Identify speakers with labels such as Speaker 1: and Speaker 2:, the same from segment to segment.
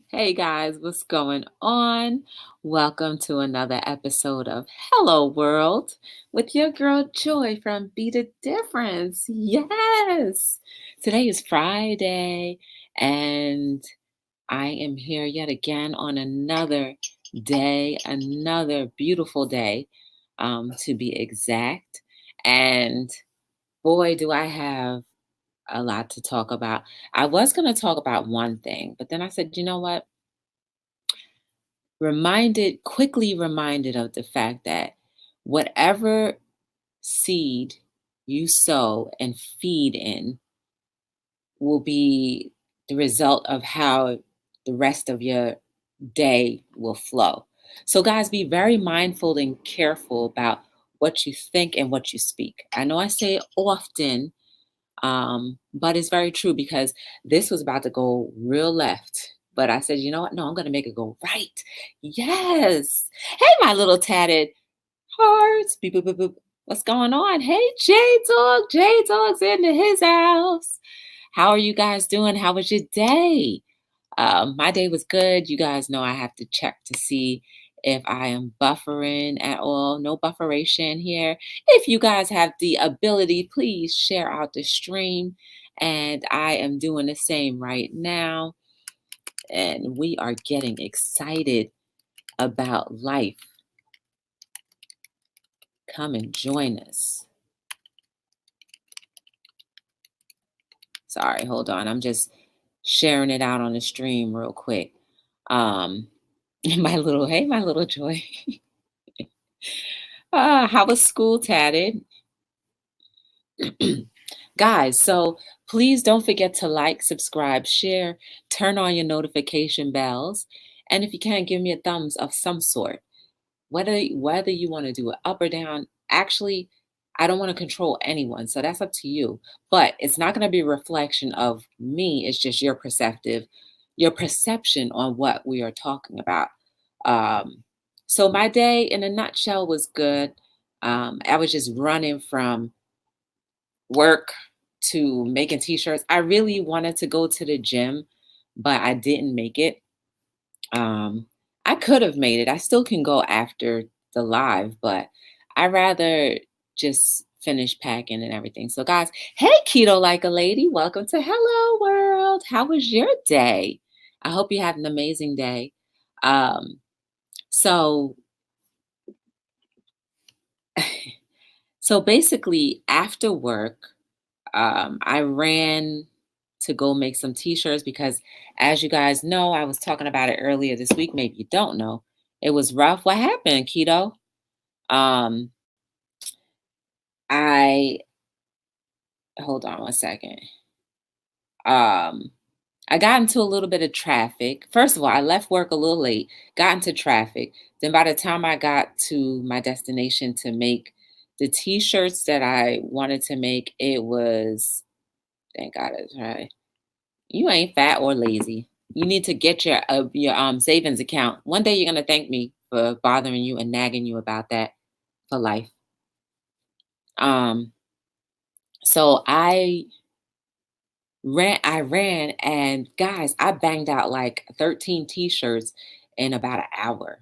Speaker 1: Hey guys, what's going on? Welcome to another episode of Hello World with your girl Joy from Be the Difference. Yes, today is Friday, and I am here yet again on another day, another beautiful day, to be exact. And boy, do I have a lot to talk about. I was going to talk about one thing, but then I said, you know what? Quickly reminded of the fact that whatever seed you sow and feed in will be the result of how the rest of your day will flow. So, guys, be very mindful and careful about what you think and what you speak. I know I say it often, but it's very true because this was about to go real left. But I said, you know what? No, I'm going to make it go right. Yes. Hey, my little tatted hearts. Beep, boop, boop, boop. What's going on? Hey, J Dog. J Dog's into his house. How are you guys doing? How was your day? My day was good. You guys know I have to check to see if I am buffering at all. No bufferation here. If you guys have the ability, please share out the stream. And I am doing the same right now. And we are getting excited about life. Come and join us. Sorry, hold on. I'm just sharing it out on the stream real quick. Um, my little Joy. How was school, tatted? Guys, so please don't forget to like, subscribe, share, turn on your notification bells, and if you can, give me a thumbs of some sort. Whether you want to do it up or down, actually, I don't want to control anyone, so that's up to you. But it's not going to be a reflection of me. It's just your perception on what we are talking about. Um, so my day, in a nutshell, was good. I was just running from work to making t-shirts. I really wanted to go to the gym, but I didn't make it. Um, I could have made it. I still can go after the live, but I rather just finish packing and everything. So, guys, hey, Keto Like a Lady, welcome to Hello World. How was your day? I hope you had an amazing day. Um, so, so basically, after work, I ran to go make some t-shirts because, as you guys know, I was talking about it earlier this week. Maybe you don't know. It was rough. What happened, Keto? Um, I hold on one second. Um, I got into a little bit of traffic. First of all, I left work a little late, got into traffic. Then by the time I got to my destination to make the t-shirts that I wanted to make, it was thank God it's right. You ain't fat or lazy. You need to get your savings account. One day you're gonna thank me for bothering you and nagging you about that for life. Um, so I ran and guys, I banged out like 13 t-shirts in about an hour,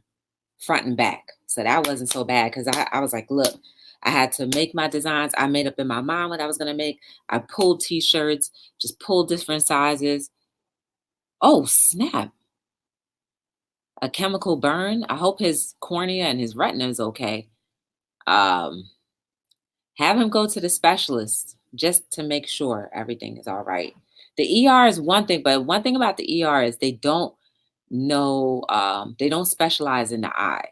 Speaker 1: front and back. So that wasn't so bad because I was like, look, I had to make my designs. I made up in my mind what I was gonna make. I pulled t-shirts, just pulled different sizes. Oh, snap. A chemical burn. I hope his cornea and his retina is okay. Um, have him go to the specialist just to make sure everything is all right. The ER is one thing, but one thing about the ER is they don't know, they don't specialize in the eye.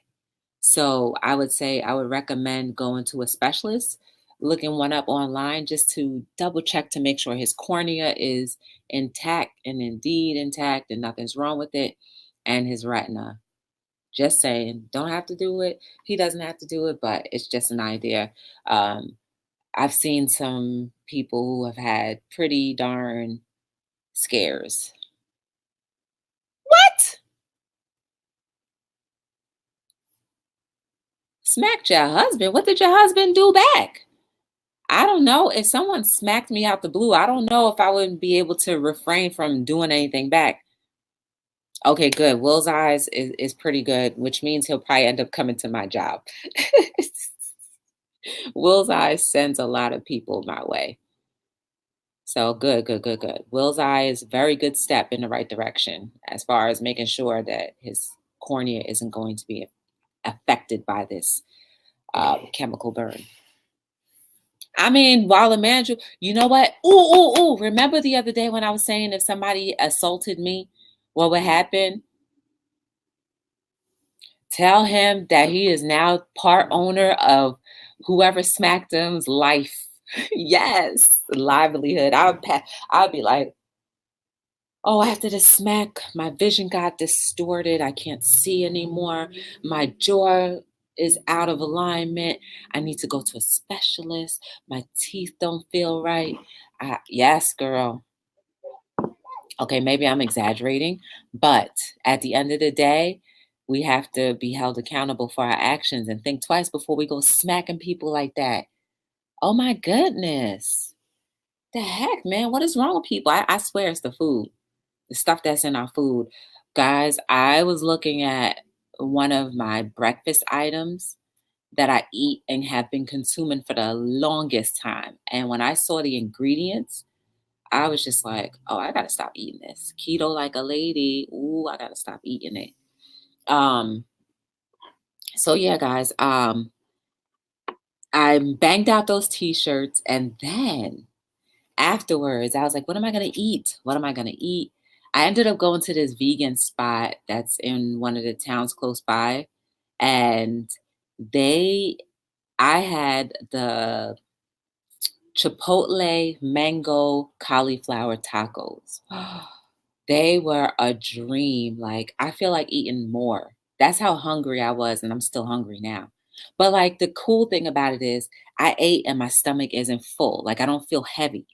Speaker 1: So I would say I would recommend going to a specialist, looking one up online just to double check to make sure his cornea is intact and indeed intact and nothing's wrong with it, and his retina. Just saying, don't have to do it. He doesn't have to do it, but it's just an idea. Um, I've seen some people who have had pretty darn scares. What? Smacked your husband? What did your husband do back? I don't know. If someone smacked me out the blue, I don't know if I wouldn't be able to refrain from doing anything back. Okay, good. Will's eyes is pretty good, which means he'll probably end up coming to my job. Will's eyes sends a lot of people my way. So good, good, good, good. Will's eye is a very good step in the right direction as far as making sure that his cornea isn't going to be affected by this chemical burn. I mean, while the manager, you know what? Ooh, ooh, ooh. Remember the other day when I was saying if somebody assaulted me, what would happen? Tell him that he is now part owner of whoever smacked him's life. Yes, livelihood. I'll be like, oh, after the smack, my vision got distorted. I can't see anymore. My jaw is out of alignment. I need to go to a specialist. My teeth don't feel right. Yes, girl. Okay, maybe I'm exaggerating, but at the end of the day, we have to be held accountable for our actions and think twice before we go smacking people like that. Oh my goodness. The heck, man? What is wrong with people? I swear it's the food, the stuff that's in our food. Guys, I was looking at one of my breakfast items that I eat and have been consuming for the longest time. And when I saw the ingredients, I was just like, oh, I gotta stop eating this. Keto like a lady. Ooh, I gotta stop eating it. Um, so yeah, guys, I banged out those t-shirts and then afterwards, I was like, what am I gonna eat? What am I gonna eat? I ended up going to this vegan spot that's in one of the towns close by. And they I had the Chipotle mango cauliflower tacos. They were a dream. Like, I feel like eating more. That's how hungry I was, and I'm still hungry now. But like the cool thing about it is I ate and my stomach isn't full. Like I don't feel heavy.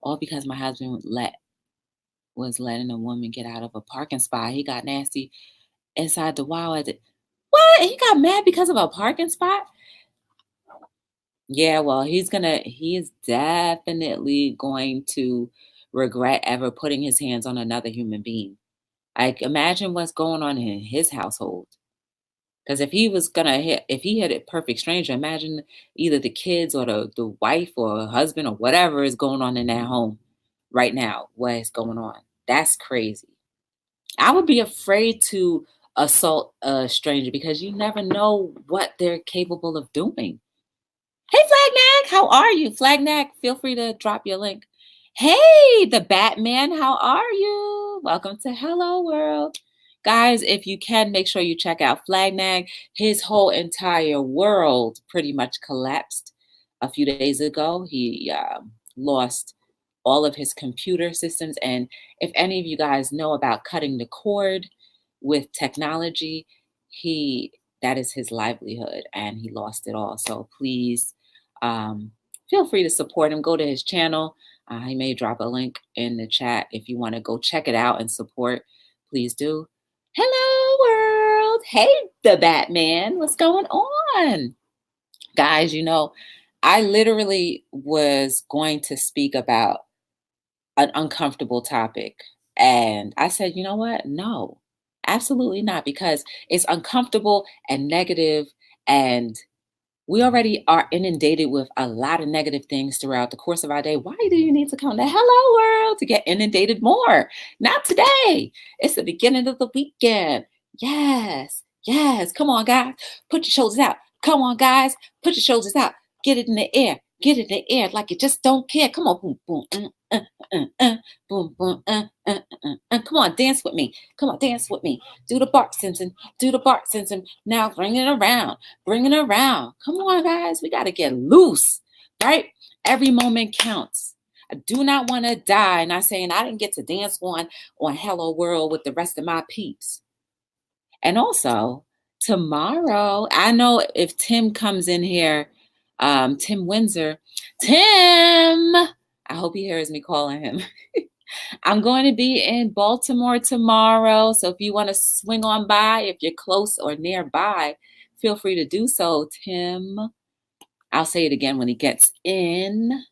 Speaker 1: All because my husband was letting a woman get out of a parking spot. He got nasty inside the wow at the what? He got mad because of a parking spot? Yeah, well, he is definitely going to regret ever putting his hands on another human being. Like, imagine what's going on in his household. Because if he hit a perfect stranger, imagine either the kids or the wife or husband or whatever is going on in that home right now. What is going on? That's crazy. I would be afraid to assault a stranger because you never know what they're capable of doing. Hey, Flagnack, how are you? Flagnack, feel free to drop your link. Hey, the Batman, how are you? Welcome to Hello World. Guys, if you can, make sure you check out Flagnack. His whole entire world pretty much collapsed a few days ago. He lost all of his computer systems. And if any of you guys know about cutting the cord with technology, he that is his livelihood and he lost it all. So please feel free to support him. Go to his channel. He may drop a link in the chat if you want to go check it out and support. Please do. Hello, world. Hey, the Batman. What's going on? Guys, I literally was going to speak about an uncomfortable topic. And I said, you know what? No, absolutely not, because it's uncomfortable and negative, and we already are inundated with a lot of negative things throughout the course of our day. Why do you need to come to Hello World to get inundated more? Not today. It's the beginning of the weekend. Yes, yes. Come on, guys. Put your shoulders out. Come on, guys. Put your shoulders out. Get it in the air. Get it in the air like you just don't care. Come on. Boom, boom. Boom, boom. Come on, dance with me. Come on, dance with me. Do the bark sensing. Do the bark sensing. Now bring it around. Bring it around. Come on, guys. We got to get loose, right? Every moment counts. I do not want to die. Not saying I didn't get to dance on Hello World with the rest of my peeps. And also, tomorrow, I know if Tim comes in here, Tim Windsor, Tim, I hope he hears me calling him. I'm going to be in Baltimore tomorrow. So if you want to swing on by, if you're close or nearby, feel free to do so, Tim. I'll say it again when he gets in.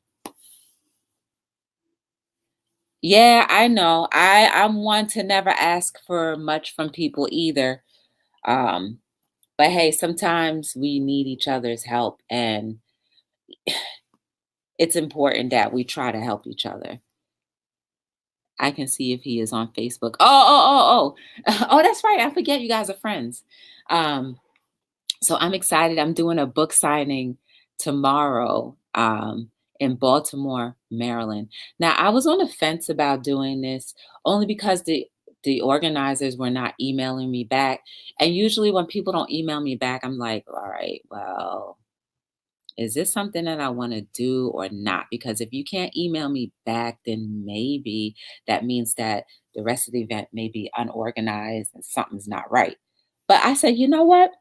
Speaker 1: Yeah, I know. I'm one to never ask for much from people either. Um, but hey, sometimes we need each other's help, and it's important that we try to help each other. I can see if he is on Facebook. Oh. Oh, that's right. I forget you guys are friends. Um, so I'm excited. I'm doing a book signing tomorrow in Baltimore, Maryland. Now, I was on the fence about doing this only because the organizers were not emailing me back. And usually when people don't email me back, I'm like, all right, well, is this something that I want to do or not? Because if you can't email me back, then maybe that means that the rest of the event may be unorganized and something's not right. But I said, you know what?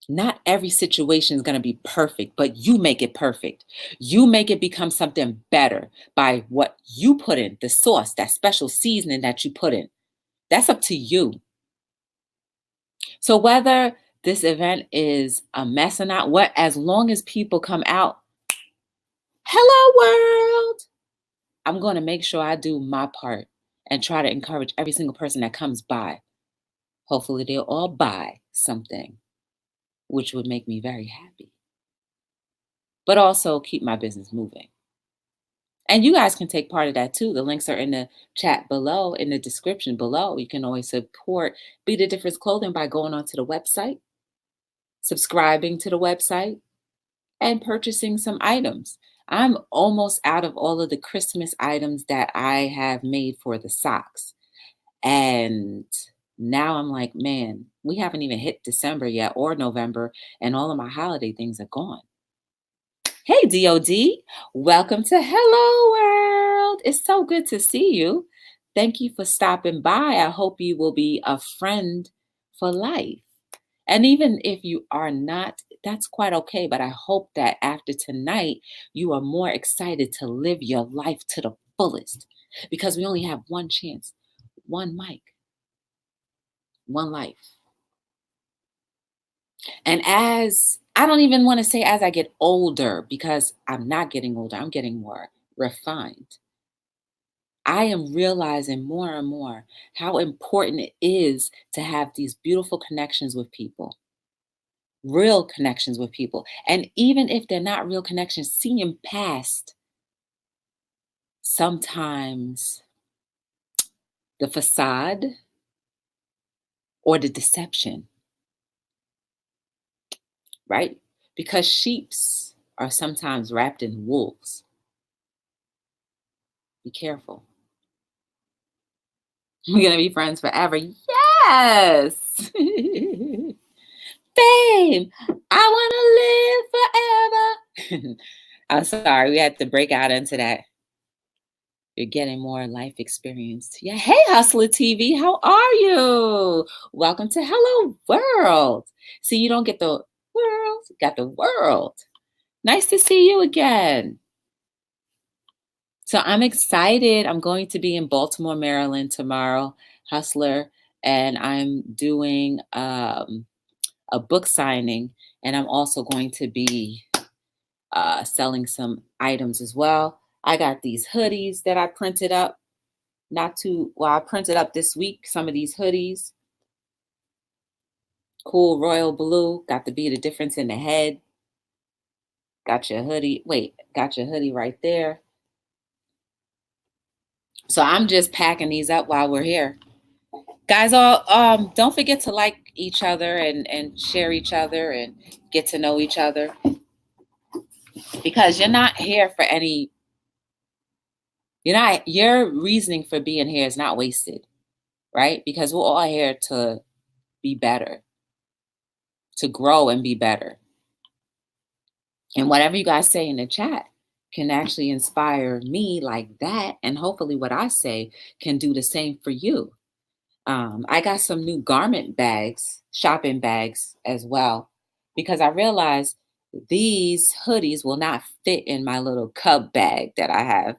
Speaker 1: Not every situation is going to be perfect, but you make it perfect. You make it become something better by what you put in, the sauce, that special seasoning that you put in. That's up to you. So whether this event is a mess or not, what as long as people come out, hello world, I'm going to make sure I do my part and try to encourage every single person that comes by. Hopefully they'll all buy something, which would make me very happy, but also keep my business moving. And you guys can take part of that too. The links are in the chat below, in the description below. You can always support Be the Difference Clothing by going onto the website, subscribing to the website, and purchasing some items. I'm almost out of all of the Christmas items that I have made for the socks. And now I'm like, man, we haven't even hit December yet or November, and all of my holiday things are gone. Hey, DOD, welcome to Hello World. It's so good to see you. Thank you for stopping by. I hope you will be a friend for life. And even if you are not, that's quite okay. But I hope that after tonight, you are more excited to live your life to the fullest because we only have one chance, one mic, one life. And as I don't even want to say as I get older, because I'm not getting older, I'm getting more refined. I am realizing more and more how important it is to have these beautiful connections with people, real connections with people. And even if they're not real connections, seeing past sometimes the facade or the deception, right? Because sheeps are sometimes wrapped in wolves. Be careful. We're going to be friends forever. Yes. Babe, I want to live forever. I'm sorry, we had to break out into that. You're getting more life experience. Yeah. Hey, Hustler TV, how are you? Welcome to Hello World. See, you don't get the world, you got the world. Nice to see you again. So I'm excited. I'm going to be in Baltimore, Maryland tomorrow, Hustler, and I'm doing a book signing, and I'm also going to be selling some items as well. I got these hoodies that I printed up I printed up this week, some of these hoodies. Cool royal blue, got to be the difference in the head. Got your hoodie. Wait, got your hoodie right there. So I'm just packing these up while we're here. Guys, all don't forget to like each other and share each other and get to know each other. Because you're not here for any your reasoning for being here is not wasted, right? Because we're all here to be better, to grow and be better. And whatever you guys say in the chat can actually inspire me like that. And hopefully what I say can do the same for you. I got some new garment bags, shopping bags as well, because I realized these hoodies will not fit in my little cub bag that I have.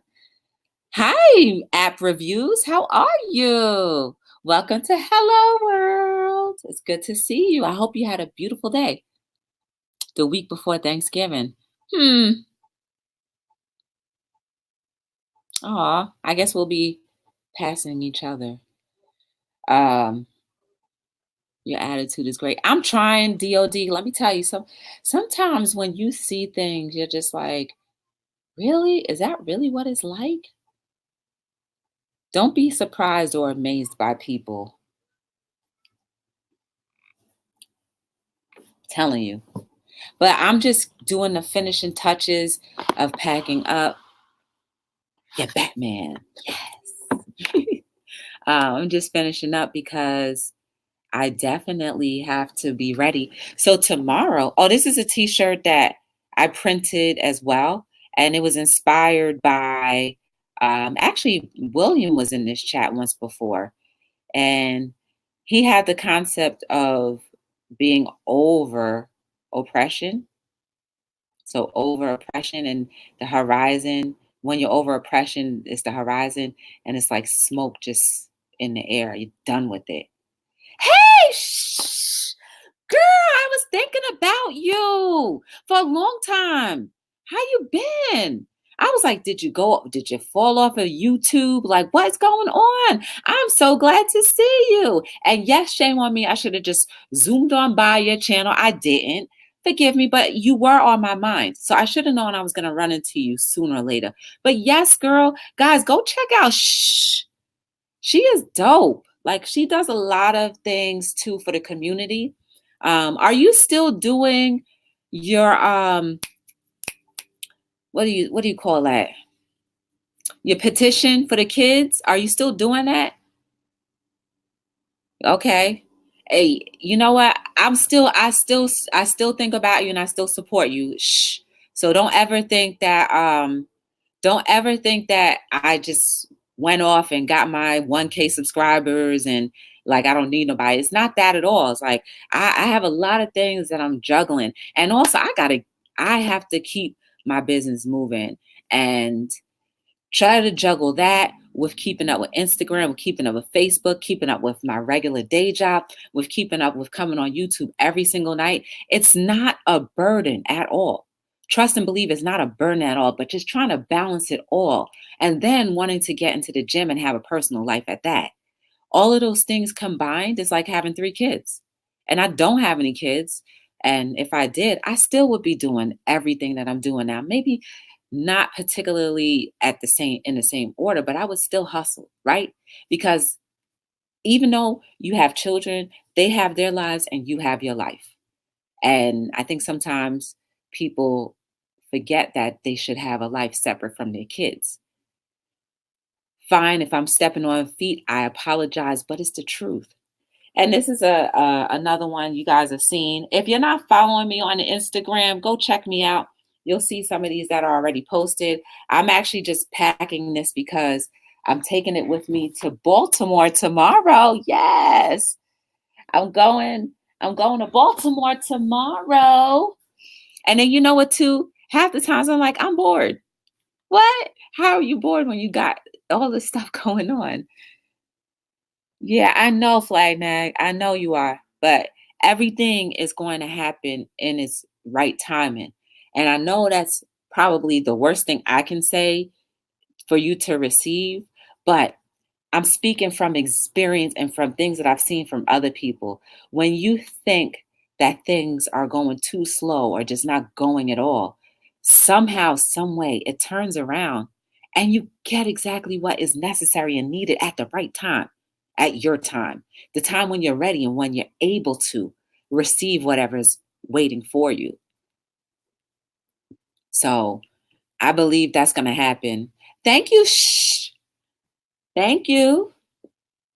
Speaker 1: Hi, app reviews. How are you? Welcome to Hello World. It's good to see you. I hope you had a beautiful day the week before Thanksgiving. Aw, I guess we'll be passing each other. Um, your attitude is great. I'm trying DOD. Let me tell you sometimes when you see things, you're just like, really? Is that really what it's like? Don't be surprised or amazed by people. Telling you. But I'm just doing the finishing touches of packing up. Yeah, Batman. Yes. I'm just finishing up because I definitely have to be ready. So tomorrow, oh, this is a t-shirt that I printed as well, and it was inspired by actually William was in this chat once before, and he had the concept of being over oppression. So over oppression and the horizon. When you're over oppression, it's the horizon, and it's like smoke just in the air. You're done with it. Hey, shh. Girl, I was thinking about you for a long time. How you been? I was like, did you fall off of YouTube? Like, what's going on? I'm so glad to see you. And yes, shame on me. I should have just zoomed on by your channel. I didn't. Forgive me, but you were on my mind. So I should have known I was going to run into you sooner or later. But yes, girl, guys, go check out Shh. She is dope. Like she does a lot of things too for the community. Are you still doing your what do you call that? Your petition for the kids? Are you still doing that? Okay. Hey, you know what? I still think about you and I still support you. Shh. So don't ever think that I just went off and got my 1K subscribers and like I don't need nobody. It's not that at all. It's like I have a lot of things that I'm juggling. And also I have to keep my business moving and try to juggle that with keeping up with Instagram, with keeping up with Facebook, keeping up with my regular day job, with keeping up with coming on YouTube every single night. It's not a burden at all. Trust and believe it's not a burden at all, but just trying to balance it all and then wanting to get into the gym and have a personal life at that. All of those things combined is like having 3 kids. And I don't have any kids. And if I did, I still would be doing everything that I'm doing now. Maybe not particularly at the same in the same order, but I would still hustle, right? Because even though you have children, they have their lives and you have your life. And I think sometimes people forget that they should have a life separate from their kids. Fine, if I'm stepping on feet, I apologize, but it's the truth. And this is a another one you guys have seen. If you're not following me on Instagram, go check me out. You'll see some of these that are already posted. I'm actually just packing this because I'm taking it with me to Baltimore tomorrow. Yes. I'm going I'm going to Baltimore tomorrow. And then you know what too? Half the times I'm like, I'm bored. What? How are you bored when you got all this stuff going on? Yeah, I know, Flag Nag. I know you are, but everything is going to happen in its right timing. And I know that's probably the worst thing I can say for you to receive, but I'm speaking from experience and from things that I've seen from other people. When you think that things are going too slow or just not going at all, somehow, some way, it turns around and you get exactly what is necessary and needed at the right time, at your time, the time when you're ready and when you're able to receive whatever's waiting for you. So I believe that's going to happen. Thank you. Shh. Thank you.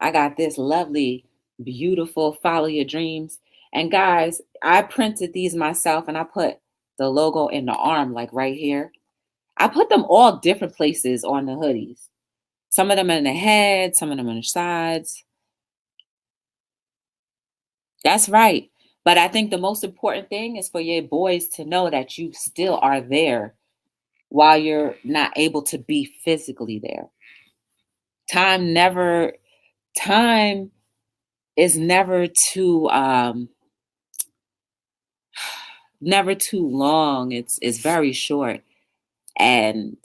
Speaker 1: I got this lovely, beautiful Follow Your Dreams. And guys, I printed these myself and I put the logo in the arm, like right here. I put them all different places on the hoodies. Some of them in the head, some of them on the sides. That's right. But I think the most important thing is for your boys to know that you still are there while you're not able to be physically there. Time never, time is never too long. It's very short. And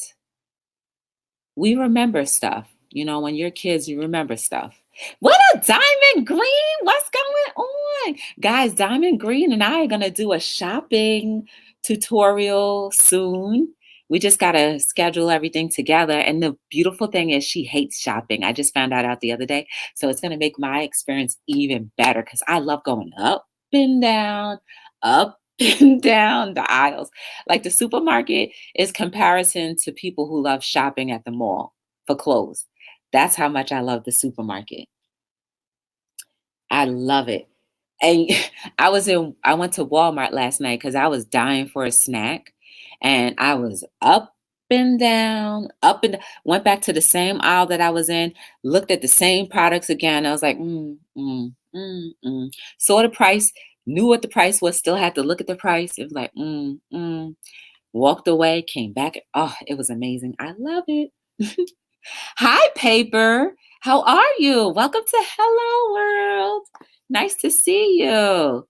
Speaker 1: We remember stuff. You know, when you're kids, you remember stuff. What a diamond green! What's going on? Guys, Diamond Green and I are going to do a shopping tutorial soon. We just got to schedule everything together. And the beautiful thing is, she hates shopping. I just found out the other day. So it's going to make my experience even better because I love going up and down the aisles. Like the supermarket is comparison to people who love shopping at the mall for clothes. That's how much I love the supermarket. I love it. And I went to Walmart last night because I was dying for a snack. And I was up and went back to the same aisle that I was in, looked at the same products again. I was like, saw the price, knew what the price was, still had to look at the price. It was like, walked away, came back. Oh, it was amazing. I love it. Hi, Paper. How are you? Welcome to Hello World. Nice to see you.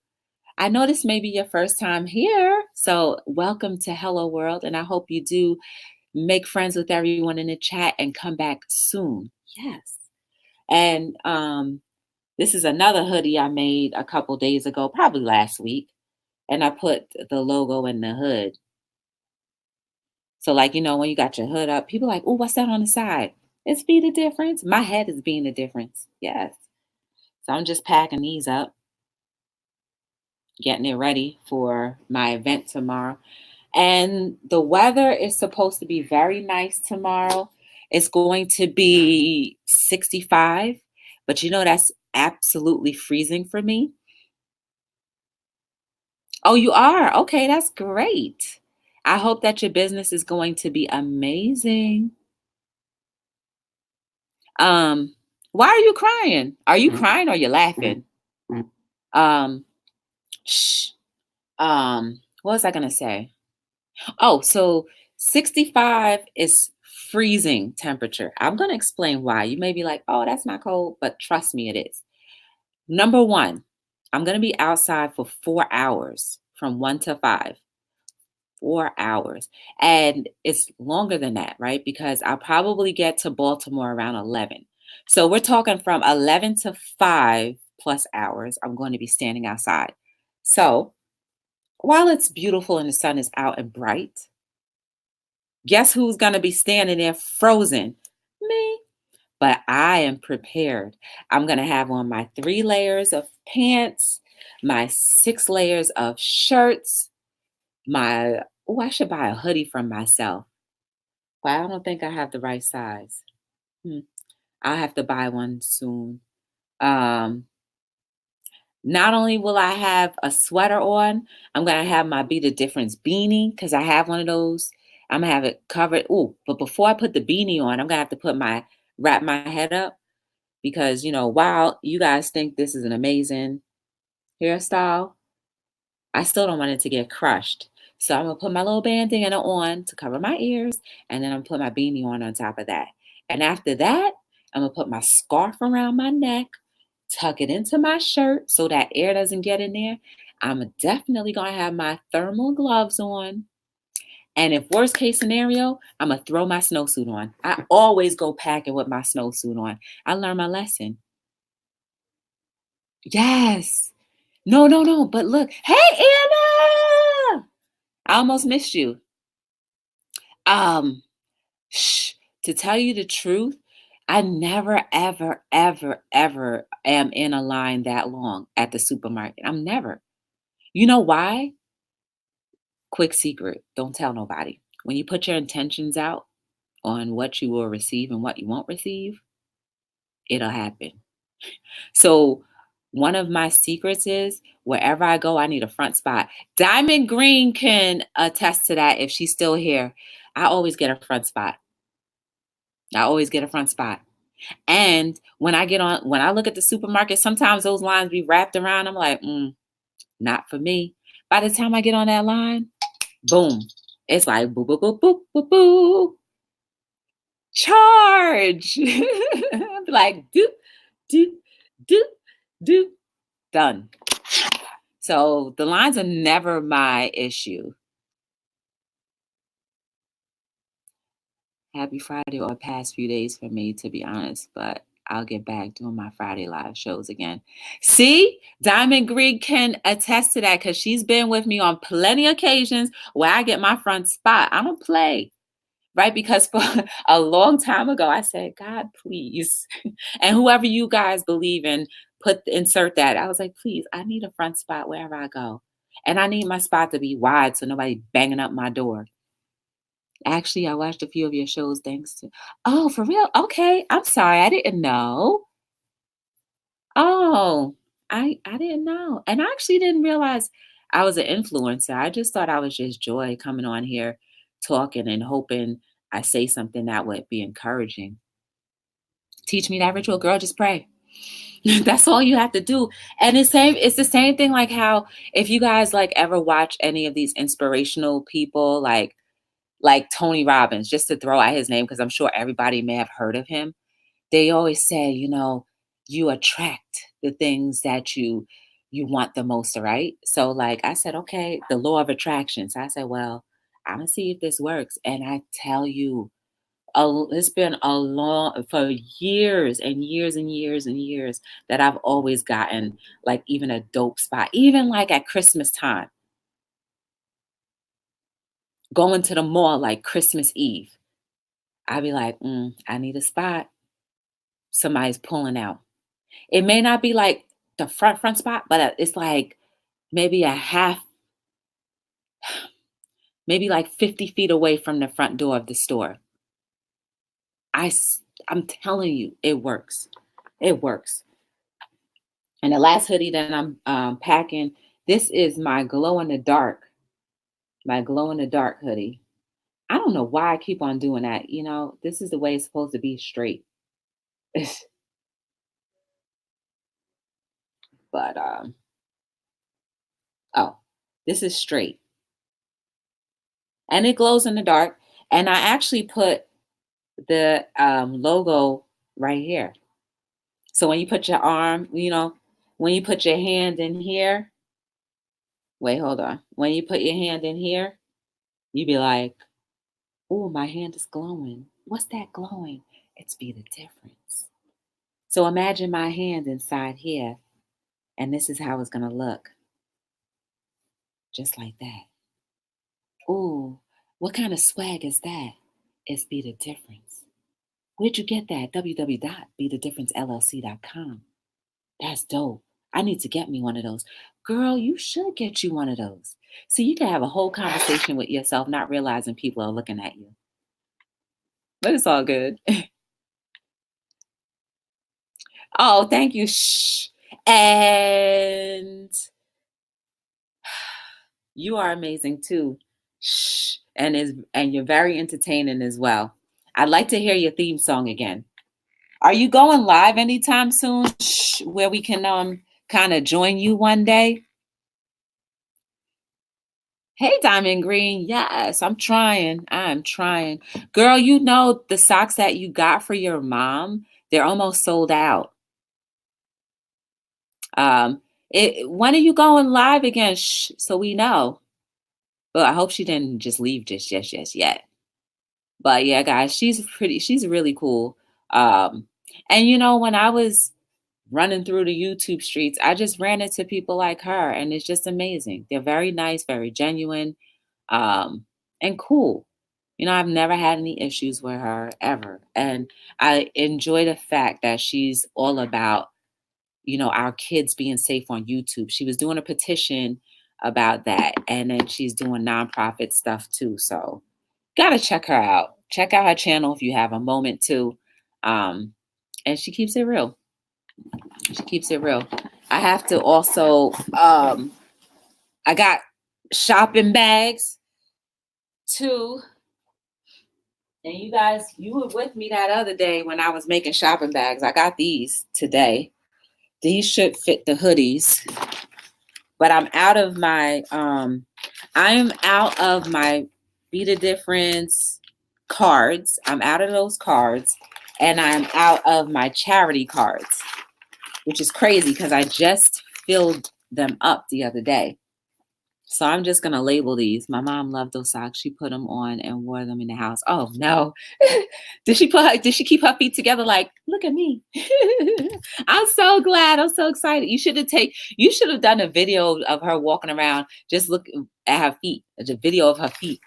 Speaker 1: I know this may be your first time here, so welcome to Hello World, and I hope you do make friends with everyone in the chat and come back soon. Yes. And this is another hoodie I made a couple days ago, probably last week, and I put the logo in the hood. So, like, you know, when you got your hood up, people are like, oh, what's that on the side? It's Be the Difference. My head is being the difference. Yes. So I'm just packing these up, getting it ready for my event tomorrow. And the weather is supposed to be very nice tomorrow. It's going to be 65, but you know, that's absolutely freezing for me. Oh, you are? Okay, that's great. I hope that your business is going to be amazing. Um, why are you crying? Are you crying or you laughing? Um, shh. What was I gonna say? Oh, so 65 is freezing temperature. I'm gonna explain why. You may be like, oh, that's not cold, but trust me, it is. Number one, I'm gonna be outside for 4 hours from 1 to 5. 4 hours. And it's longer than that, right? Because I'll probably get to Baltimore around 11. So we're talking from 11 to 5 plus hours. I'm going to be standing outside. So while it's beautiful and the sun is out and bright, guess who's going to be standing there frozen? Me. But I am prepared. I'm going to have on my 3 layers of pants, my 6 layers of shirts, I should buy a hoodie from myself, but I don't think I have the right size. Hmm, I'll have to buy one soon. Um, Not only will I have a sweater on, I'm gonna have my Be the Difference beanie because I have one of those. I'm gonna have it covered. Oh, but before I put the beanie on, I'm gonna have to wrap my head up because you know, while you guys think this is an amazing hairstyle, I still don't want it to get crushed. So I'm gonna put my little bandana on to cover my ears, and then I'm gonna put my beanie on top of that. And after that, I'm gonna put my scarf around my neck, tuck it into my shirt so that air doesn't get in there. I'm definitely gonna have my thermal gloves on. And if worst case scenario, I'm gonna throw my snowsuit on. I always go packing with my snowsuit on. I learned my lesson. Yes. No, no, no. But look, hey Anna! I almost missed you. Um, shh, to tell you the truth, I never, ever, ever, ever am in a line that long at the supermarket. I'm never. You know why? Quick secret. Don't tell nobody. When you put your intentions out on what you will receive and what you won't receive, it'll happen. So one of my secrets is wherever I go, I need a front spot. Diamond Green can attest to that if she's still here. I always get a front spot. I always get a front spot. And when I look at the supermarket, sometimes those lines be wrapped around. I'm like, not for me. By the time I get on that line, boom, it's like boo, boo, boo, boo, boo, boo. Charge. I'm like, do, do, do, do, done. So the lines are never my issue. Happy Friday or past few days for me, to be honest, but I'll get back doing my Friday live shows again. See, Diamond Green can attest to that because she's been with me on plenty of occasions where I get my front spot. I don't play, right? Because for a long time ago, I said, God, please. And whoever you guys believe in, insert that. I was like, please, I need a front spot wherever I go. And I need my spot to be wide so nobody banging up my door. Actually, I watched a few of your shows thanks to. Oh, for real? Okay. I'm sorry. I didn't know. Oh, I didn't know. And I actually didn't realize I was an influencer. I just thought I was just Joy coming on here talking and hoping I say something that would be encouraging. Teach me that ritual, girl, just pray. That's all you have to do. And it's the same thing like how if you guys like ever watch any of these inspirational people like Tony Robbins, just to throw out his name because I'm sure everybody may have heard of him. They always say, you attract the things that you want the most, right? So like I said, okay, the law of attraction. So I said, well, I'm gonna see if this works. And I tell you, it's been for years and years and years and years that I've always gotten like even a dope spot, even like at Christmas time, going to the mall like Christmas Eve. I'd be like, I need a spot. Somebody's pulling out. It may not be like the front spot, but it's like maybe maybe like 50 feet away from the front door of the store. I'm telling you, it works. It works. And the last hoodie that I'm packing, this is my glow in the dark hoodie. I don't know why I keep on doing that. This is the way it's supposed to be straight. But oh, this is straight. And it glows in the dark. And I actually put the logo right here. So when you put your arm, when you put your hand in here, wait, hold on. When you put your hand in here, you be like, oh, my hand is glowing. What's that glowing? It's Be the Difference. So imagine my hand inside here, and this is how it's going to look. Just like that. Ooh, what kind of swag is that? It's Be the Difference. Where'd you get that? www.bethedifferencellc.com. That's dope. I need to get me one of those. Girl, you should get you one of those. So you can have a whole conversation with yourself, not realizing people are looking at you. But it's all good. Oh, thank you. Shh. And you are amazing too. Shh. And you're very entertaining as well. I'd like to hear your theme song again. Are you going live anytime soon? Shh, where we can kind of join you one day? Hey, Diamond Green. Yes, I'm trying. Girl, the socks that you got for your mom, they're almost sold out. When are you going live again? Shh, so we know. Well, I hope she didn't just leave just yet. But yeah, guys, she's really cool. And when I was running through the YouTube streets, I just ran into people like her, and it's just amazing. They're very nice, very genuine, and cool. I've never had any issues with her ever. And I enjoy the fact that she's all about, our kids being safe on YouTube. She was doing a petition about that. And then she's doing nonprofit stuff too. So gotta check her out. Check out her channel if you have a moment to. And she keeps it real. I have to also, I got shopping bags too. And you guys, you were with me that other day when I was making shopping bags. I got these today. These should fit the hoodies. But I'm out of my Be the Difference cards. I'm out of those cards. And I'm out of my charity cards, which is crazy because I just filled them up the other day. So I'm just gonna label these. My mom loved those socks. She put them on and wore them in the house. Oh no. Did she keep her feet together like, look at me? I'm so glad. I'm so excited. You should have done a video of her walking around just looking at her feet. A video of her feet.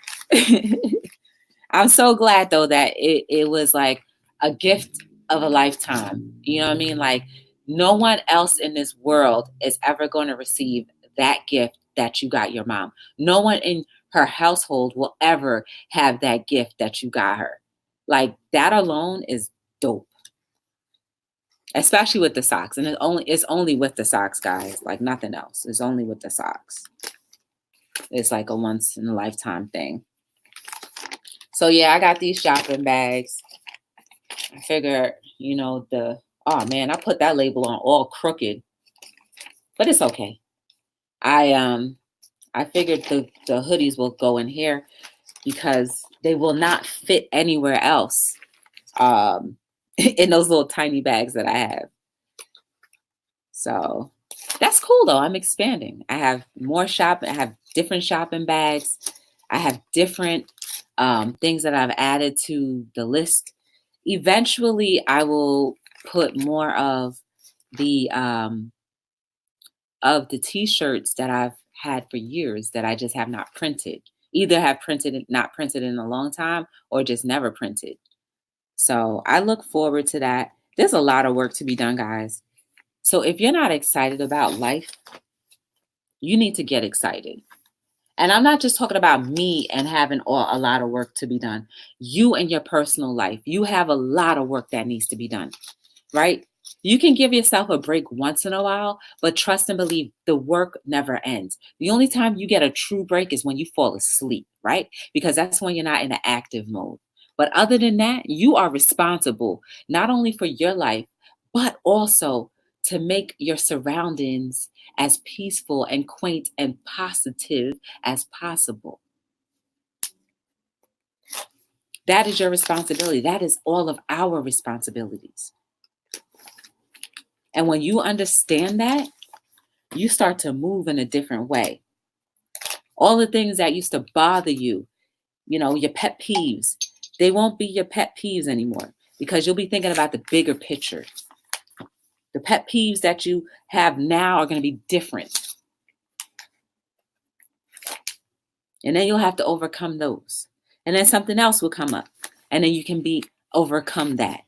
Speaker 1: I'm so glad though that it was like a gift of a lifetime. You know what I mean? Like no one else in this world is ever going to receive that gift that you got your mom. No one in her household will ever have that gift that you got her. Like that alone is dope. Especially with the socks. And it's only with the socks, guys. Like nothing else. It's only with the socks. It's like a once in a lifetime thing. So yeah, I got these shopping bags. I figure, oh man, I put that label on all crooked, but it's okay. I figured the hoodies will go in here because they will not fit anywhere else in those little tiny bags that I have. So that's cool though. I'm expanding. I have more shopping. I have different shopping bags. I have different things that I've added to the list. Eventually, I will put more of the t-shirts that I've had for years that I just have not printed. Either have printed, not printed in a long time, or just never printed. So I look forward to that. There's a lot of work to be done, guys. So if you're not excited about life, you need to get excited. And I'm not just talking about me and having a lot of work to be done. You and your personal life, you have a lot of work that needs to be done, right? You can give yourself a break once in a while, but trust and believe the work never ends. The only time you get a true break is when you fall asleep, right? Because that's when you're not in the active mode. But other than that, you are responsible not only for your life, but also to make your surroundings as peaceful and quaint and positive as possible. That is your responsibility. That is all of our responsibilities. And when you understand that, you start to move in a different way. All the things that used to bother you, your pet peeves, they won't be your pet peeves anymore because you'll be thinking about the bigger picture. The pet peeves that you have now are going to be different. And then you'll have to overcome those. And then something else will come up. And then you can overcome that.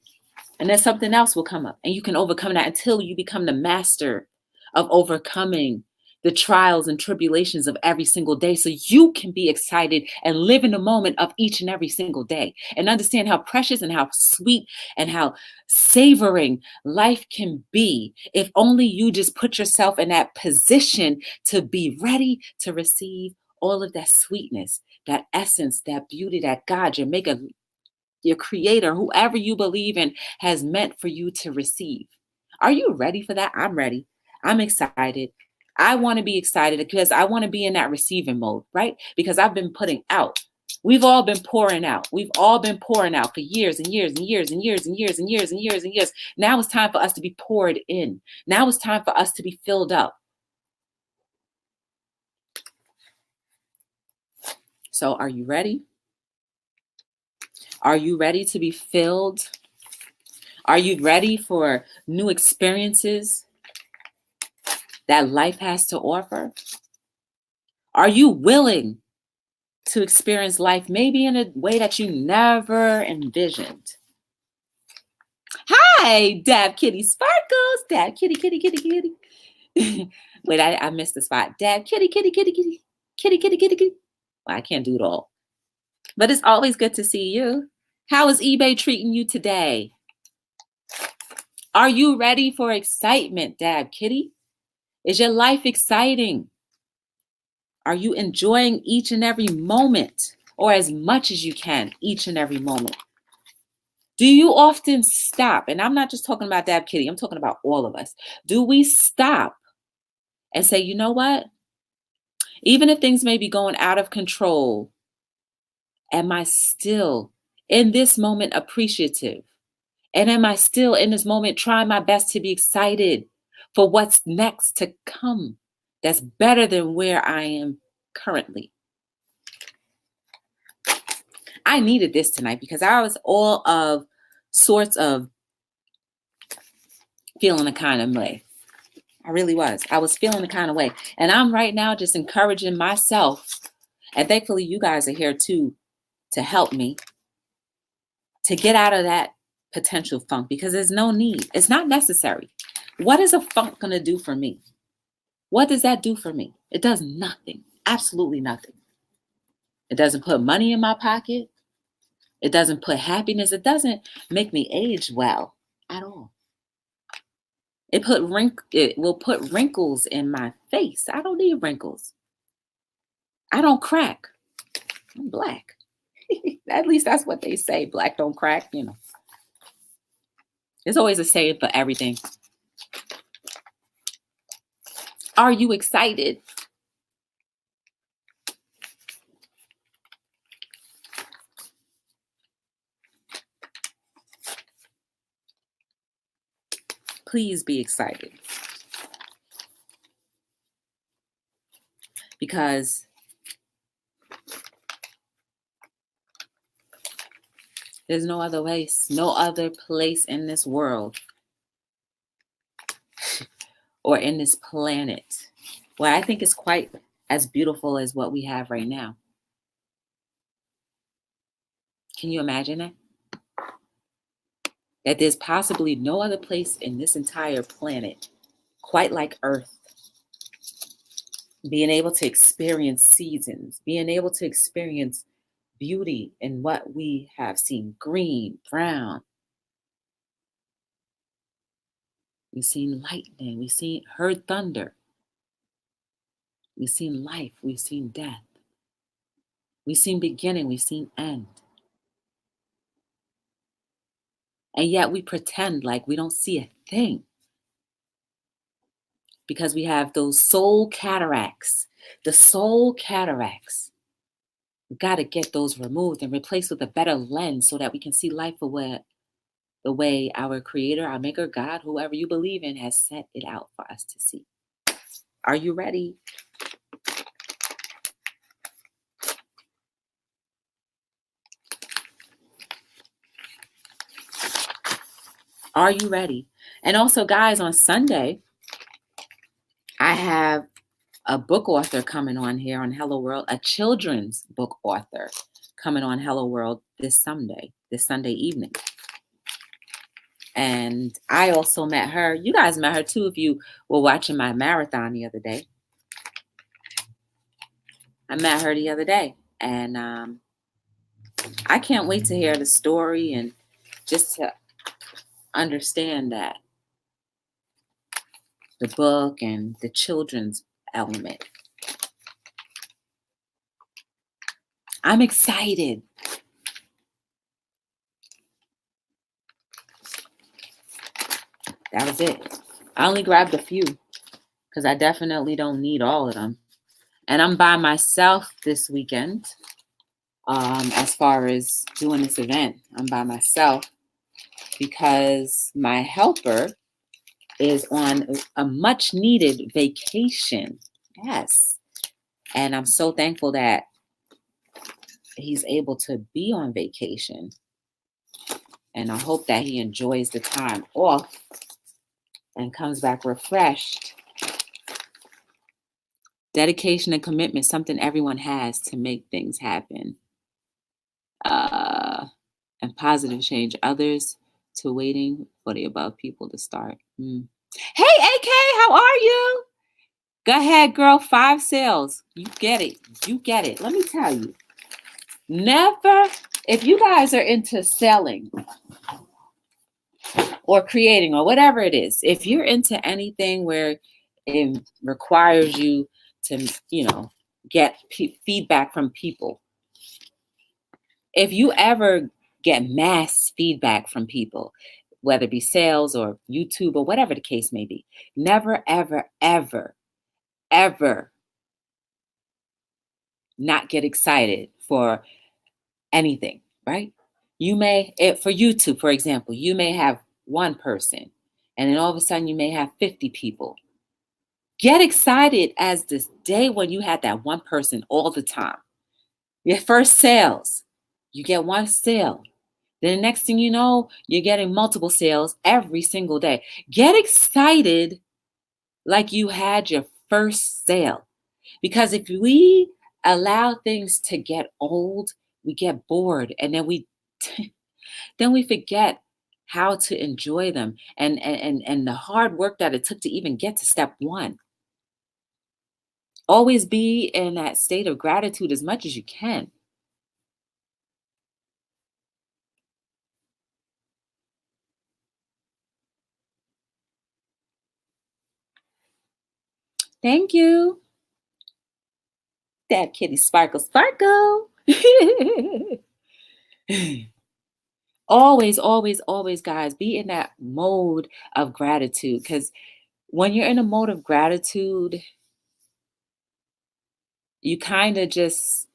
Speaker 1: And then something else will come up. And you can overcome that until you become the master of overcoming the trials and tribulations of every single day. So you can be excited and live in the moment of each and every single day. And understand how precious and how sweet and how savoring life can be if only you just put yourself in that position to be ready to receive all of that sweetness, that essence, that beauty that God, your maker, your creator, whoever you believe in, has meant for you to receive. Are you ready for that? I'm ready. I'm excited. I want to be excited because I want to be in that receiving mode, right? Because I've been putting out. We've all been pouring out. We've all been pouring out for years and years and years and years and years and years and years and years. Now it's time for us to be poured in. Now it's time for us to be filled up. So are you ready? Are you ready to be filled? Are you ready for new experiences that life has to offer? Are you willing to experience life maybe in a way that you never envisioned? Hi, Dab Kitty Sparkles. Dab Kitty, kitty, kitty, kitty. Wait, I missed the spot. Dab Kitty, kitty, kitty, kitty. Kitty, kitty, kitty, kitty. Well, I can't do it all. But it's always good to see you. How is eBay treating you today? Are you ready for excitement, Dab Kitty? Is your life exciting? Are you enjoying each and every moment, or as much as you can, each and every moment? Do you often stop? And I'm not just talking about Dab Kitty, I'm talking about all of us. Do we stop and say, you know what? Even if things may be going out of control, am I still in this moment appreciative? And am I still in this moment trying my best to be excited for what's next to come that's better than where I am currently. I needed this tonight because I was all of sorts of feeling a kind of way. I really was. I was feeling a kind of way. And I'm right now just encouraging myself. And thankfully, you guys are here too to help me to get out of that potential funk, because there's no need. It's not necessary. What is a funk going to do for me? What does that do for me? It does nothing. Absolutely nothing. It doesn't put money in my pocket. It doesn't put happiness. It doesn't make me age well at all. It will put wrinkles in my face. I don't need wrinkles. I don't crack. I'm black. At least that's what they say. Black don't crack, you know. There's always a saying for everything. Are you excited? Please be excited. Because there's no other place in this world or in this planet where I think is quite as beautiful as what we have right now. Can you imagine that? That there's possibly no other place in this entire planet quite like Earth. Being able to experience seasons, being able to experience beauty in what we have seen, green, brown. We've seen lightning, heard thunder. We've seen life, we've seen death. We've seen beginning, we've seen end. And yet we pretend like we don't see a thing. Because we have those soul cataracts. The soul cataracts. We've got to get those removed and replaced with a better lens so that we can see life the way our Creator, our Maker, God, whoever you believe in, has set it out for us to see. Are you ready? Are you ready? And also, guys, on Sunday, I have a book author coming on here on Hello World, a children's book author coming on Hello World this Sunday evening. And I also met her. You guys met her too if you were watching my marathon the other day. I met her the other day. And I can't wait to hear the story and just to understand that the book and the children's element. I'm excited. That was it. I only grabbed a few because I definitely don't need all of them. And I'm by myself this weekend. As far as doing this event, I'm by myself because my helper is on a much needed vacation. Yes. And I'm so thankful that he's able to be on vacation. And I hope that he enjoys the time off and comes back refreshed. Dedication and commitment, something everyone has to make things happen. And positive change others to waiting for the above people to start. Hey, AK, how are you? Go ahead, girl. 5 sales. You get it. You get it. Let me tell you. Never, if you guys are into selling or creating or whatever it is, if you're into anything where it requires you to, get feedback from people, if you ever get mass feedback from people, whether it be sales or YouTube or whatever the case may be, never, ever, ever, ever not get excited for anything, right? You may, for YouTube, for example, you may have one person and then all of a sudden you may have 50 people Get excited as this day when you had that one person all the time. Your first sales, you get one sale. Then the next thing you know, you're getting multiple sales every single day. Get excited like you had your first sale. Because if we allow things to get old, we get bored and then we then we forget how to enjoy them and the hard work that it took to even get to step 1. Always be in that state of gratitude as much as you can. Thank you. That kitty sparkle sparkle. Always, always, always, guys, be in that mode of gratitude. Because when you're in a mode of gratitude, you kind of just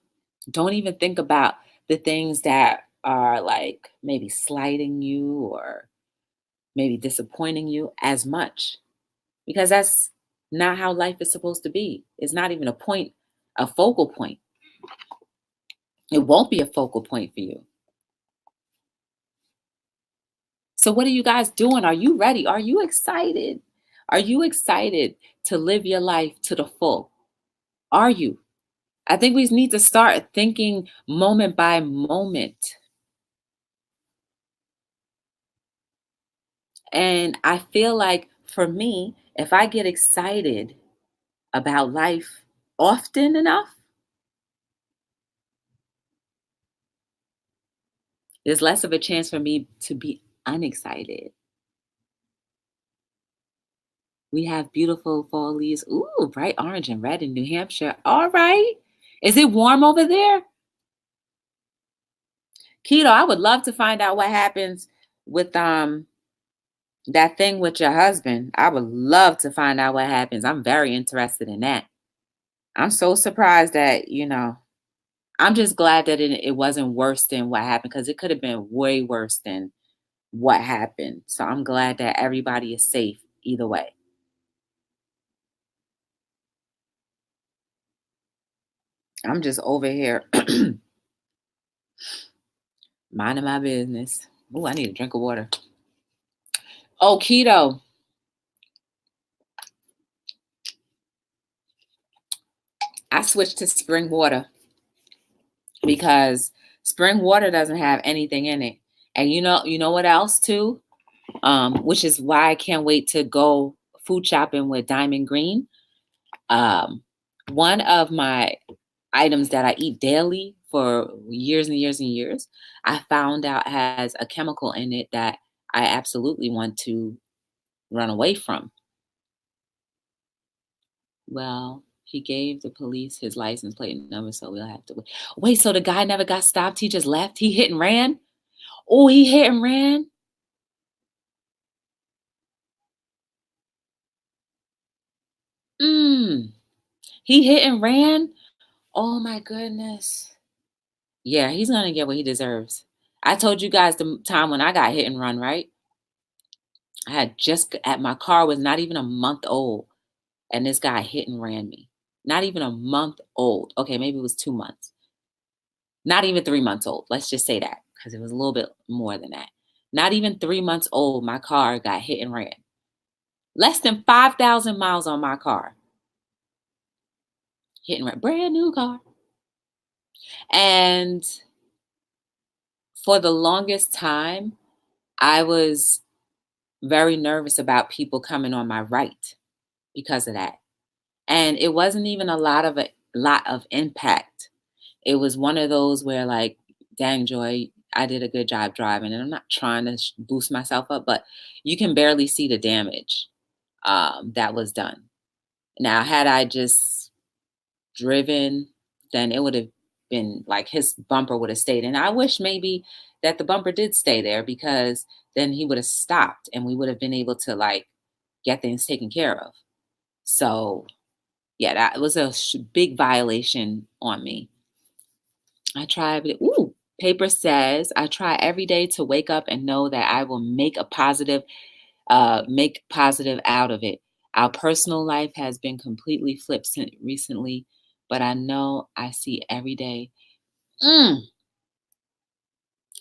Speaker 1: don't even think about the things that are like maybe slighting you or maybe disappointing you as much. Because that's not how life is supposed to be. It's not even a focal point. It won't be a focal point for you. So, what are you guys doing? Are you ready? Are you excited? Are you excited to live your life to the full? Are you? I think we need to start thinking moment by moment. And I feel like for me, if I get excited about life often enough, there's less of a chance for me to be unexcited. We have beautiful fall leaves. Ooh, bright orange and red in New Hampshire. All right. Is it warm over there? Keto, I would love to find out what happens with that thing with your husband. I would love to find out what happens. I'm very interested in that. I'm so surprised that, I'm just glad that it wasn't worse than what happened because it could have been way worse than what happened. So I'm glad that everybody is safe either way. I'm just over here minding my business. Oh, I need a drink of water. Oh, keto. I switched to spring water because spring water doesn't have anything in it. And you know what else too? Which is why I can't wait to go food shopping with Diamond Green. Um, One of my items that I eat daily for years and years and years, I found out has a chemical in it that I absolutely want to run away from. Well, he gave the police his license plate number, so we'll have to wait. Wait, so the guy never got stopped? He just left? He hit and ran? Oh, he hit and ran? Mm. He hit and ran? Oh my goodness. Yeah, he's gonna get what he deserves. I told you guys the time when I got hit and run, right? I had just at my car was not even a month old, and this guy hit and ran me. Not even a month old. Okay, maybe it was 2 months. Not even 3 months old. Let's just say that because it was a little bit more than that. Not even 3 months old, my car got hit and ran. Less than 5,000 miles on my car. Hit and ran. Brand new car. And for the longest time, I was very nervous about people coming on my right because of that. And it wasn't even a lot of impact. It was one of those where like, dang Joy, I did a good job driving, and I'm not trying to boost myself up, but you can barely see the damage that was done. Now, had I just driven, then it would have been like his bumper would have stayed. And I wish maybe that the bumper did stay there because then he would have stopped and we would have been able to like get things taken care of. So, yeah, that was a big violation on me. I try, ooh, paper says, I try every day to wake up and know that I will make positive out of it. Our personal life has been completely flipped recently, but I know I see every day. Mm,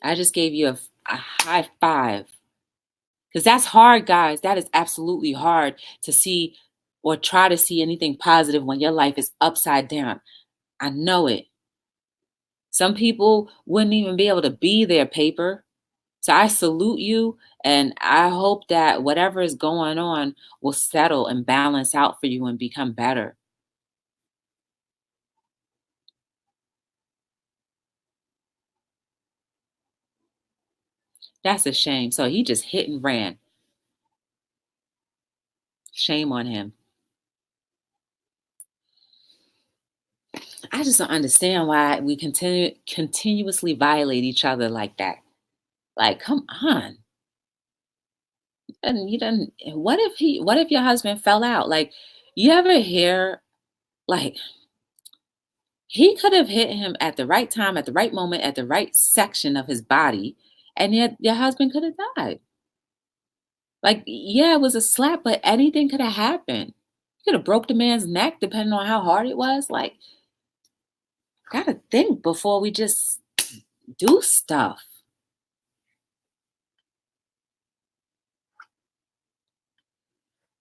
Speaker 1: I just gave you a high five because that's hard, guys. That is absolutely hard to see or try to see anything positive when your life is upside down. I know it. Some people wouldn't even be able to be their paper. So I salute you, and I hope that whatever is going on will settle and balance out for you and become better. That's a shame. So he just hit and ran. Shame on him. I just don't understand why we continuously violate each other like that. Like, come on. And you done what if your husband fell out? Like, you ever hear like he could have hit him at the right time, at the right moment, at the right section of his body, and yet your husband could have died. Like, yeah, it was a slap, but anything could have happened. You could have broke the man's neck depending on how hard it was. Like, gotta think before we just do stuff.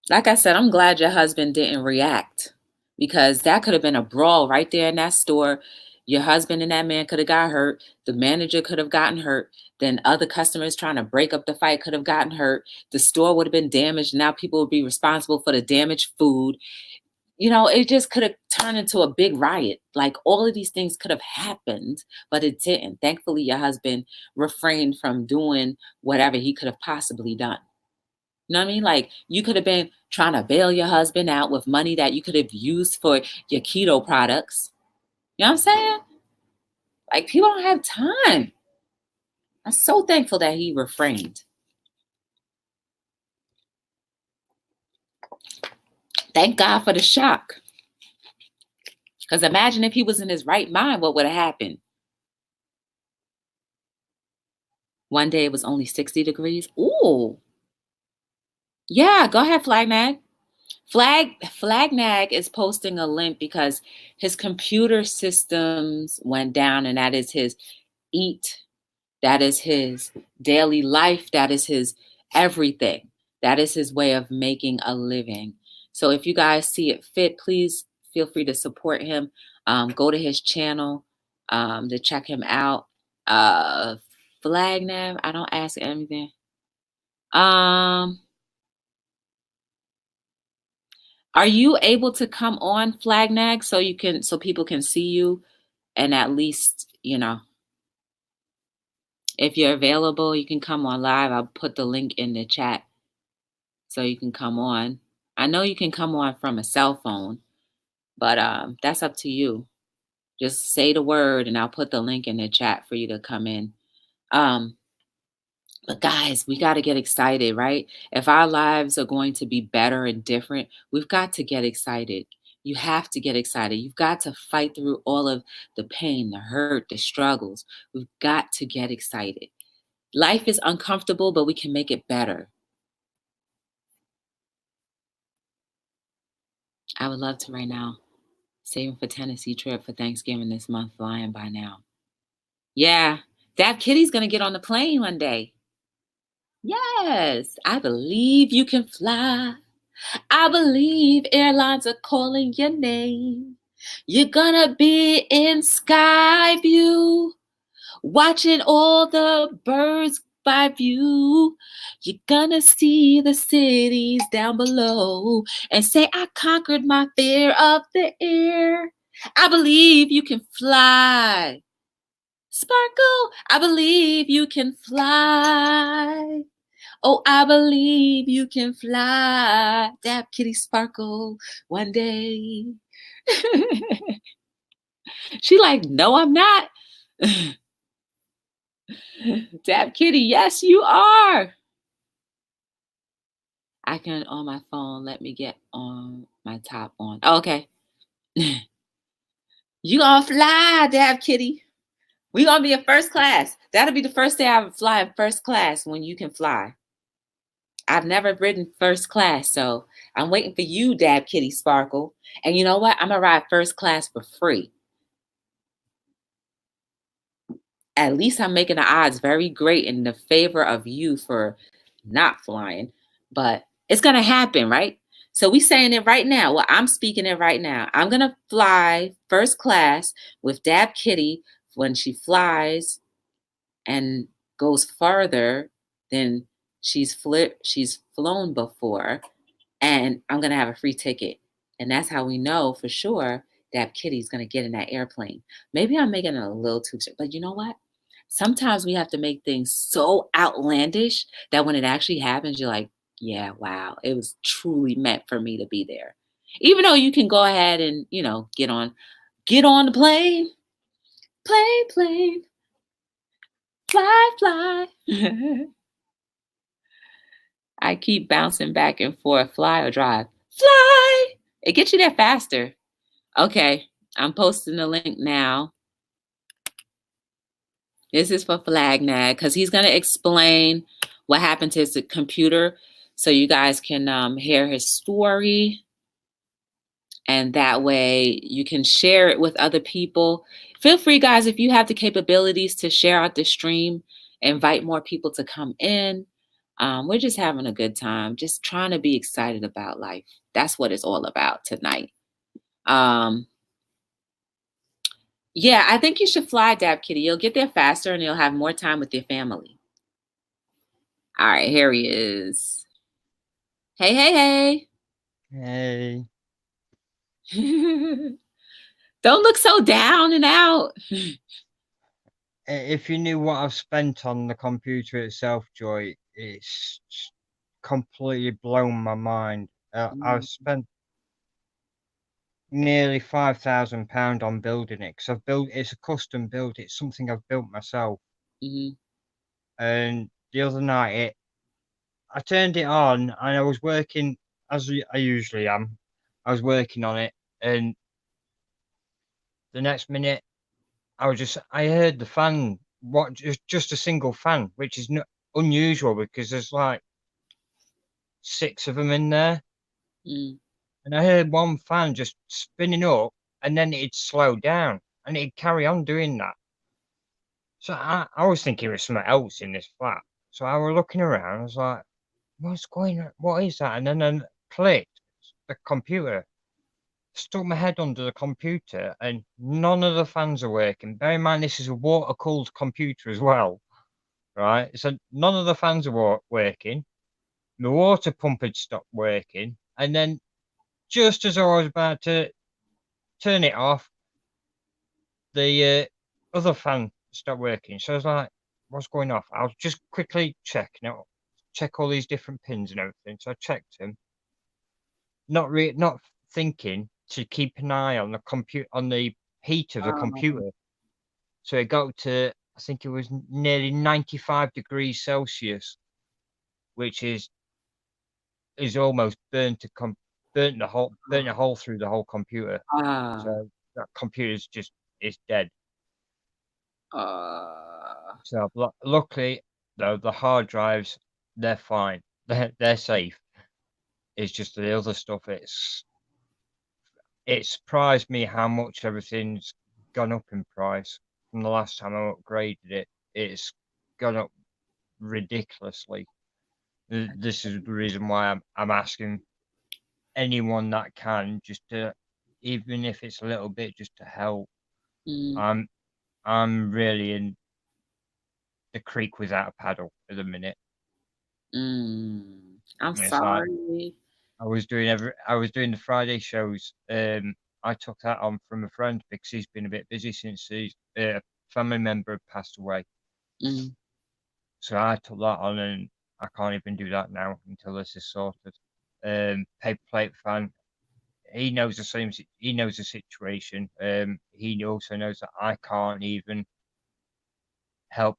Speaker 1: Like I said, I'm glad your husband didn't react because that could have been a brawl right there in that store. Your husband and that man could have got hurt. The manager could have gotten hurt. Then other customers trying to break up the fight could have gotten hurt. The store would have been damaged. Now people would be responsible for the damaged food. It just could have turned into a big riot. Like all of these things could have happened, but it didn't. Thankfully, your husband refrained from doing whatever he could have possibly done. You know what I mean? Like you could have been trying to bail your husband out with money that you could have used for your keto products. You know what I'm saying? Like people don't have time. I'm so thankful that he refrained. Thank God for the shock. Because imagine if he was in his right mind, what would have happened? One day it was only 60 degrees. Ooh. Yeah, go ahead, Flagnag. Flagnag is posting a link because his computer systems went down, and that is his eat. That is his daily life. That is his everything. That is his way of making a living. So if you guys see it fit, please feel free to support him. Go to his channel to check him out. Flagnav, I don't ask anything. Are you able to come on Flagnag so people can see you and at least, if you're available, you can come on live. I'll put the link in the chat so you can come on. I know you can come on from a cell phone, but that's up to you. Just say the word and I'll put the link in the chat for you to come in. But guys, we got to get excited, right? If our lives are going to be better and different, we've got to get excited. You have to get excited. You've got to fight through all of the pain, the hurt, the struggles. We've got to get excited. Life is uncomfortable, but we can make it better. I would love to right now. Saving for Tennessee trip for Thanksgiving this month, flying by now. Yeah, that kitty's going to get on the plane one day. Yes, I believe you can fly. I believe airlines are calling your name. You're gonna be in sky view, watching all the birds by view. You're gonna see the cities down below and say, I conquered my fear of the air. I believe you can fly. Sparkle, I believe you can fly. Oh, I believe you can fly. Dab kitty sparkle one day. She like, no, I'm not. Dab kitty, yes, you are. I can on my phone. Let me get on my top on. Oh, okay. You gonna fly, Dab kitty. We gonna be in first class. That'll be the first day I fly in first class when you can fly. I've never ridden first class, so I'm waiting for you, Dab Kitty Sparkle. And you know what? I'm gonna ride first class for free. At least I'm making the odds very great in the favor of you for not flying. But it's gonna happen, right? So we saying it right now. Well, I'm speaking it right now. I'm gonna fly first class with Dab Kitty when she flies and goes farther than she's flown before, and I'm gonna have a free ticket. And that's how we know for sure that Kitty's gonna get in that airplane. Maybe I'm making it a little too, but you know what? Sometimes we have to make things so outlandish that when it actually happens, you're like, yeah, wow, it was truly meant for me to be there. Even though you can go ahead and, get on the plane, plane, fly. I keep bouncing back and forth, fly or drive. Fly! It gets you there faster. Okay, I'm posting the link now. This is for Flagnag because he's going to explain what happened to his computer so you guys can hear his story. And that way you can share it with other people. Feel free, guys, if you have the capabilities to share out the stream, invite more people to come in. We're just having a good time, just trying to be excited about life. That's what it's all about tonight. Yeah, I think you should fly, Dab Kitty. You'll get there faster and you'll have more time with your family. All right, here he is. Hey, hey,
Speaker 2: Hey.
Speaker 1: hey. Don't look so down and out.
Speaker 2: If you knew what I've spent on the computer itself, Joy, it's completely blown my mind. I've
Speaker 1: Mm-hmm.
Speaker 2: spent nearly £5,000 on building it because I've built it's a custom build. It's something I've built myself.
Speaker 1: Mm-hmm.
Speaker 2: And the other night, I turned it on and I was working as I usually am. I was working on it, and the next minute I heard the fan, what just a single fan, which is not unusual because there's like six of them in there,
Speaker 1: Mm,
Speaker 2: and I heard one fan just spinning up, and then it'd slow down, and it'd carry on doing that. So I was thinking it was something else in this flat. So I was looking around, I was like, "What's going on? What is that?" And then I clicked the computer. Stuck my head under the computer, and none of the fans are working. Bear in mind, this is a water cooled computer as well, right? So none of the fans are working. The water pump had stopped working, and then just as I was about to turn it off, the other fan stopped working. So I was like, "What's going off?" I'll just quickly check all these different pins and everything. So I checked them, not thinking to keep an eye on the on the heat of the
Speaker 1: um,
Speaker 2: computer. So it got to, I think it was nearly 95 degrees Celsius, which is almost burnt a hole through the whole computer.
Speaker 1: ah,
Speaker 2: So that computer's just is dead.
Speaker 1: uh,
Speaker 2: So luckily, though, the hard drives, they're fine. They're safe. It's just the other stuff. It surprised me how much everything's gone up in price from the last time I upgraded it. It's gone up ridiculously. This is the reason why I'm asking anyone that can, just to, even if it's a little bit, just to help.
Speaker 1: mm,
Speaker 2: I'm I'm really in the creek without a paddle at the minute.
Speaker 1: I'm
Speaker 2: It's like
Speaker 1: sorry.
Speaker 2: I was doing the Friday shows. I took that on from a friend because he's been a bit busy since his family member had passed away.
Speaker 1: Mm,
Speaker 2: So I took that on, and I can't even do that now until this is sorted. Paper plate fan, he knows the same. He knows the situation. He also knows that I can't even help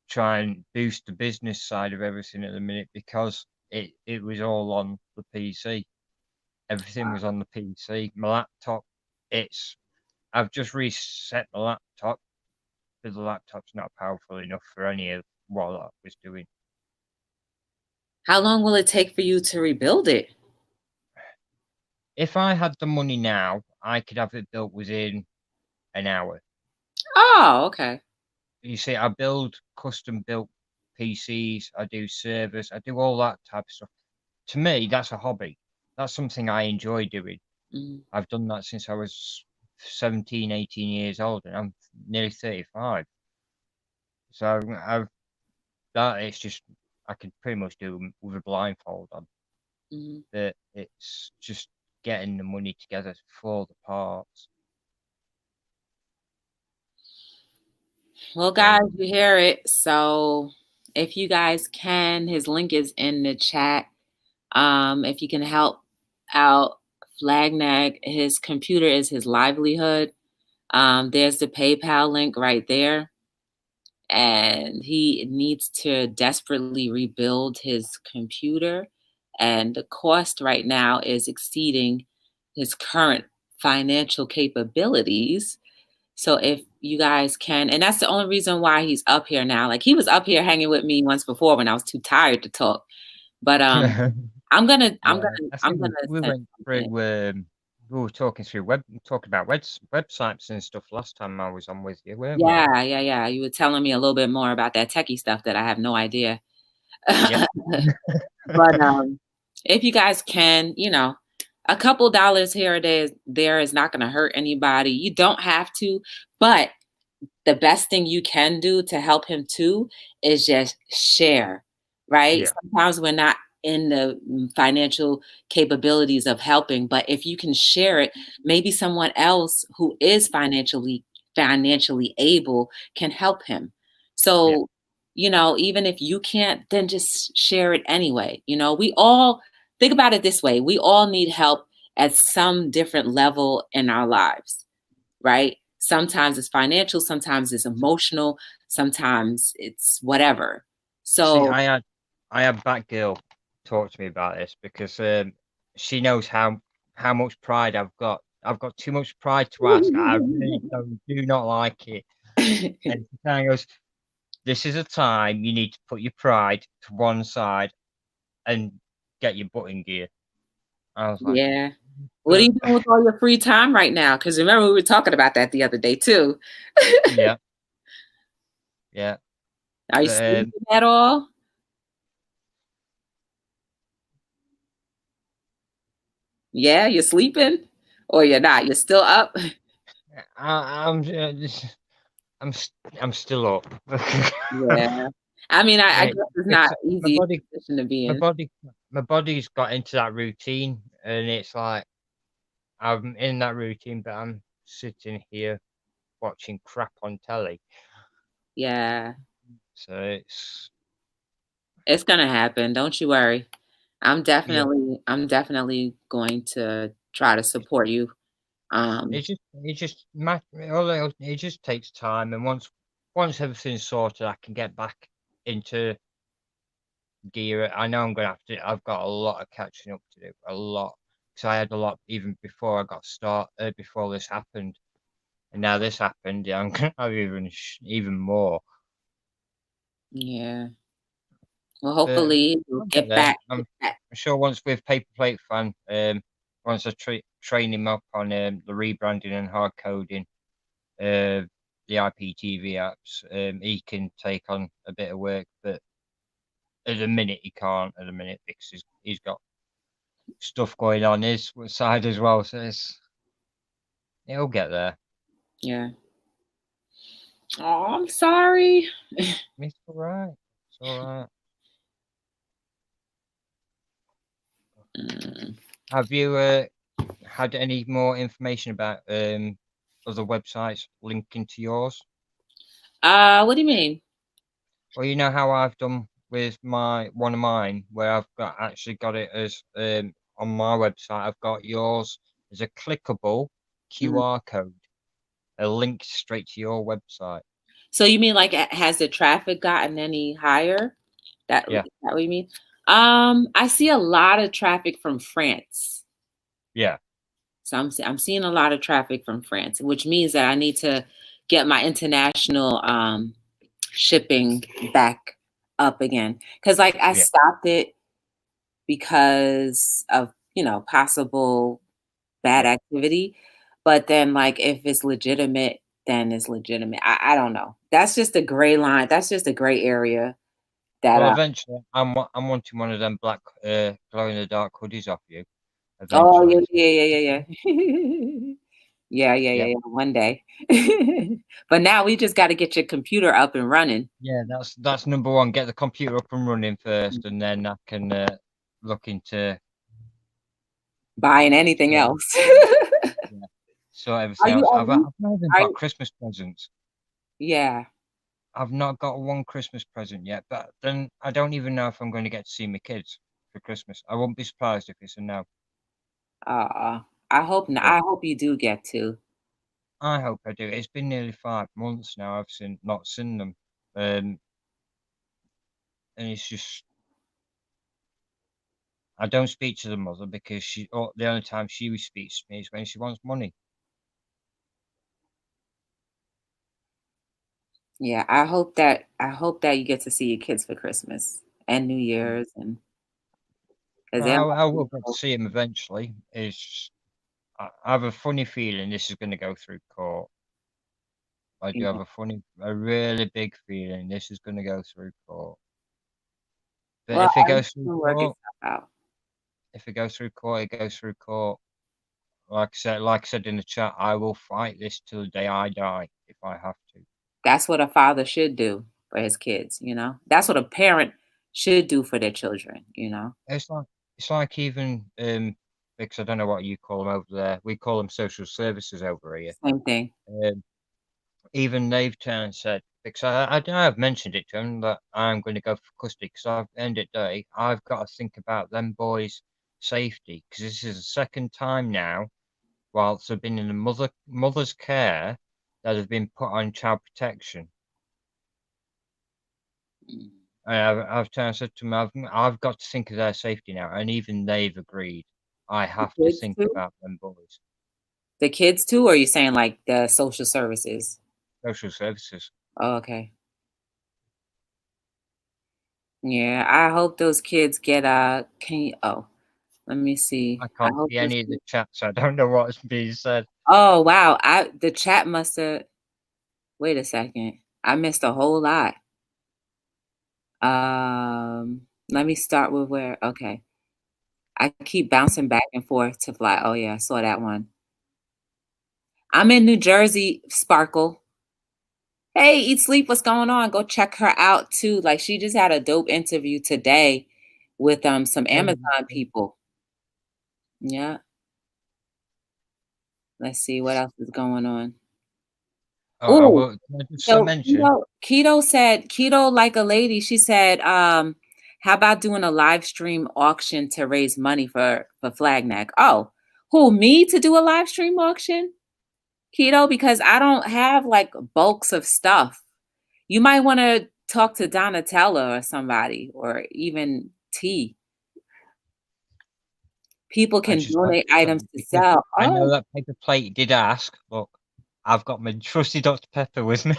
Speaker 2: try and boost the business side of everything at the minute because it was all on the PC. Everything was on the PC. My laptop, it's I've just reset my laptop because the laptop's not powerful enough for any of what I was doing.
Speaker 1: How long will it take for you to rebuild it?
Speaker 2: If I had the money now, I could have it built within an hour.
Speaker 1: Oh, okay.
Speaker 2: You see, I build custom built PCs, I do servers, I do all that type of stuff. To me, that's a hobby. That's something I enjoy doing.
Speaker 1: Mhm.
Speaker 2: I've done that since I was 17, 18 years old, and I'm nearly 35. So that it's just, I can pretty much do them with a blindfold on.
Speaker 1: Mhm.
Speaker 2: That it's just getting the money together for the parts.
Speaker 1: Well,
Speaker 2: So
Speaker 1: guys, you hear it. So if you guys can, his link is in the chat. If you can help out Flagnag, his computer is his livelihood. There's the PayPal link right there. And he needs to desperately rebuild his computer. And the cost right now is exceeding his current financial capabilities. So if you guys can, and that's the only reason why he's up here now. Like he was up here hanging with me once before when I was too tired to talk. But I'm gonna I'm
Speaker 2: yeah,
Speaker 1: gonna
Speaker 2: I
Speaker 1: I'm
Speaker 2: think
Speaker 1: gonna
Speaker 2: we
Speaker 1: send
Speaker 2: went
Speaker 1: something.
Speaker 2: through. We were talking about websites and stuff last time I was on with you, weren't we?
Speaker 1: Yeah. You were telling me a little bit more about that techie stuff that I have no idea.
Speaker 2: Yep.
Speaker 1: But if you guys can, a couple dollars here or there is not going to hurt anybody. You don't have to, but the best thing you can do to help him too is just share, right?
Speaker 2: Yeah,
Speaker 1: Sometimes we're not in the financial capabilities of helping, but if you can share it, maybe someone else who is financially able can help him.
Speaker 2: yeah.
Speaker 1: So, even if you can't, then just share it anyway. We all think about it this way. We all need help at some different level in our lives, right? Sometimes it's financial, sometimes it's emotional, sometimes it's whatever.
Speaker 2: See,
Speaker 1: So,
Speaker 2: I had Batgirl talk to me about this because she knows how much pride I've got. I've got too much pride to ask. I really do not like it. And she kind of goes, "This is a time you need to put your pride to one side and get your butt in gear." I was like,
Speaker 1: yeah. What are you
Speaker 2: "But
Speaker 1: doing with all your free time right now? Because remember, we were talking about that the other day too.
Speaker 2: yeah, yeah."
Speaker 1: Are you
Speaker 2: But
Speaker 1: sleeping at all? Yeah, you're sleeping? Or you're not? You're still up?
Speaker 2: I'm just, I'm still up.
Speaker 1: Yeah. I mean, I
Speaker 2: Yeah,
Speaker 1: guess it's not
Speaker 2: because my
Speaker 1: easy
Speaker 2: body,
Speaker 1: position to be
Speaker 2: my
Speaker 1: in.
Speaker 2: body, my body's got into that routine, and it's like I'm in that routine, but I'm sitting here watching crap on telly.
Speaker 1: Yeah.
Speaker 2: So it's
Speaker 1: It's gonna happen. Don't you worry.
Speaker 2: yeah,
Speaker 1: I'm definitely going to try to support you. Um,
Speaker 2: it just takes time, and once everything's sorted, I can get back into gear. I know I'm gonna have to. I've got a lot of catching up to do, a lot, because I had a lot even before I got before this happened, and now this happened. Yeah, I'm gonna have even more.
Speaker 1: yeah. Well,
Speaker 2: But
Speaker 1: hopefully you'll
Speaker 2: I'll get
Speaker 1: get
Speaker 2: there.
Speaker 1: back.
Speaker 2: I'm sure once with Paper Plate Fan, once I train him up on the rebranding and hard coding, uh, the IPTV apps, he can take on a bit of work. But at the minute, he can't. At the minute, because he's got stuff going on his side as well. So he'll get there.
Speaker 1: Yeah. Oh, I'm sorry.
Speaker 2: It's all right. It's all right.
Speaker 1: Mm.
Speaker 2: Have you had any more information about other websites linking to yours?
Speaker 1: What do you mean?
Speaker 2: Well, you know how I've done with my one of mine, where I've actually got it as on my website. I've got yours as a clickable
Speaker 1: Mm.
Speaker 2: QR code, a link straight to your website.
Speaker 1: So you mean like has the traffic gotten any higher? Is
Speaker 2: Yeah,
Speaker 1: that what you mean? I see a lot of traffic from France.
Speaker 2: yeah,
Speaker 1: So I'm seeing a lot of traffic from France, which means that I need to get my international shipping back up again. Cause like I
Speaker 2: yeah,
Speaker 1: stopped it. because of, possible bad
Speaker 2: Yeah.
Speaker 1: activity. But then, like, if it's legitimate, then it's legitimate. I don't know. That's just a gray line. That's just a gray area that
Speaker 2: Well, eventually, I'm wanting one of them black, glow in the dark hoodies off you.
Speaker 1: oh, yeah,
Speaker 2: Eventually, so
Speaker 1: yeah, yeah, yeah, yeah. Yeah, yeah, yeah,
Speaker 2: yeah,
Speaker 1: yeah, one day. But now we just gotta get your computer up and running.
Speaker 2: yeah. That's number one. Get the computer up and running first, and then I can look into
Speaker 1: Buying anything
Speaker 2: sort
Speaker 1: else.
Speaker 2: yeah, sort
Speaker 1: Are
Speaker 2: everything
Speaker 1: you
Speaker 2: else.
Speaker 1: at
Speaker 2: I've
Speaker 1: least
Speaker 2: not even
Speaker 1: are
Speaker 2: got
Speaker 1: you
Speaker 2: Christmas presents.
Speaker 1: yeah.
Speaker 2: I've not got one Christmas present yet, but then I don't even know if I'm going to get to see my kids for Christmas. I won't be surprised if it's a no.
Speaker 1: I hope n
Speaker 2: But
Speaker 1: I hope you do get to.
Speaker 2: I hope I do. It's been nearly 5 months now. I've not seen them, um, and it's just I don't speak to the mother because the only time she speaks to me is when she wants money.
Speaker 1: Yeah, I hope that you get to see your kids for Christmas and New
Speaker 2: Yeah.
Speaker 1: Year's and 'cause they'll
Speaker 2: I
Speaker 1: have
Speaker 2: will
Speaker 1: to
Speaker 2: get to
Speaker 1: go.
Speaker 2: see him eventually. I have a funny feeling this is going to go through court. I do have
Speaker 1: Yeah.
Speaker 2: a really big feeling this is going to go through court. But
Speaker 1: Well,
Speaker 2: if it
Speaker 1: everything
Speaker 2: goes through
Speaker 1: will work
Speaker 2: court,
Speaker 1: itself out.
Speaker 2: if it goes through court, it goes through court. Like I said in the chat, I will fight this till the day I die if I have to.
Speaker 1: That's what a father should do for his kids. That's what a parent should do for their children.
Speaker 2: It's like even because I don't know what you call them over there. We call them social services over here.
Speaker 1: Same thing.
Speaker 2: Um, even they've turned and said because I've mentioned it to them that I'm going to go for custody because I've end of the day I've got to think about them boys' safety because this is the second time now whilst they've been in the mother's care that have been put on child protection.
Speaker 1: Mm.
Speaker 2: I've turned and said to them, I've got to think of their safety now, and even they've agreed. I
Speaker 1: The
Speaker 2: have to
Speaker 1: kids
Speaker 2: think
Speaker 1: too?
Speaker 2: about them boys.
Speaker 1: The kids too, or are you saying like the social services?
Speaker 2: Social services.
Speaker 1: Oh, okay. Yeah, I hope those kids get let me see.
Speaker 2: I
Speaker 1: I
Speaker 2: can't
Speaker 1: hope
Speaker 2: see
Speaker 1: those
Speaker 2: any of the
Speaker 1: kids
Speaker 2: chats. I don't know what's being said.
Speaker 1: Oh, wow. I the chat must have wait a second. I missed a whole lot. Let me start with where okay. I keep bouncing back and forth to fly. Oh yeah, I saw that one. I'm in New Jersey, Sparkle. Hey, Eat Sleep, what's going on? Go check her out too. Like she just had a dope interview today with some Amazon people. Yeah. Let's see what else is going on.
Speaker 2: Oh, I
Speaker 1: Oh,
Speaker 2: will. Can I just
Speaker 1: so
Speaker 2: mention?
Speaker 1: Keto like a lady. She said, how about doing a live stream auction to raise money for Flagneck? Oh, who me to do a live stream auction? Keto, because I don't have like bulks of stuff. You might want to talk to Donatella or somebody, or even T. People
Speaker 2: I
Speaker 1: can
Speaker 2: just like
Speaker 1: donate
Speaker 2: to
Speaker 1: items
Speaker 2: say
Speaker 1: to
Speaker 2: because
Speaker 1: sell.
Speaker 2: I know
Speaker 1: Oh,
Speaker 2: that paper plate did ask. Look, I've got my trusty Dr Pepper with me.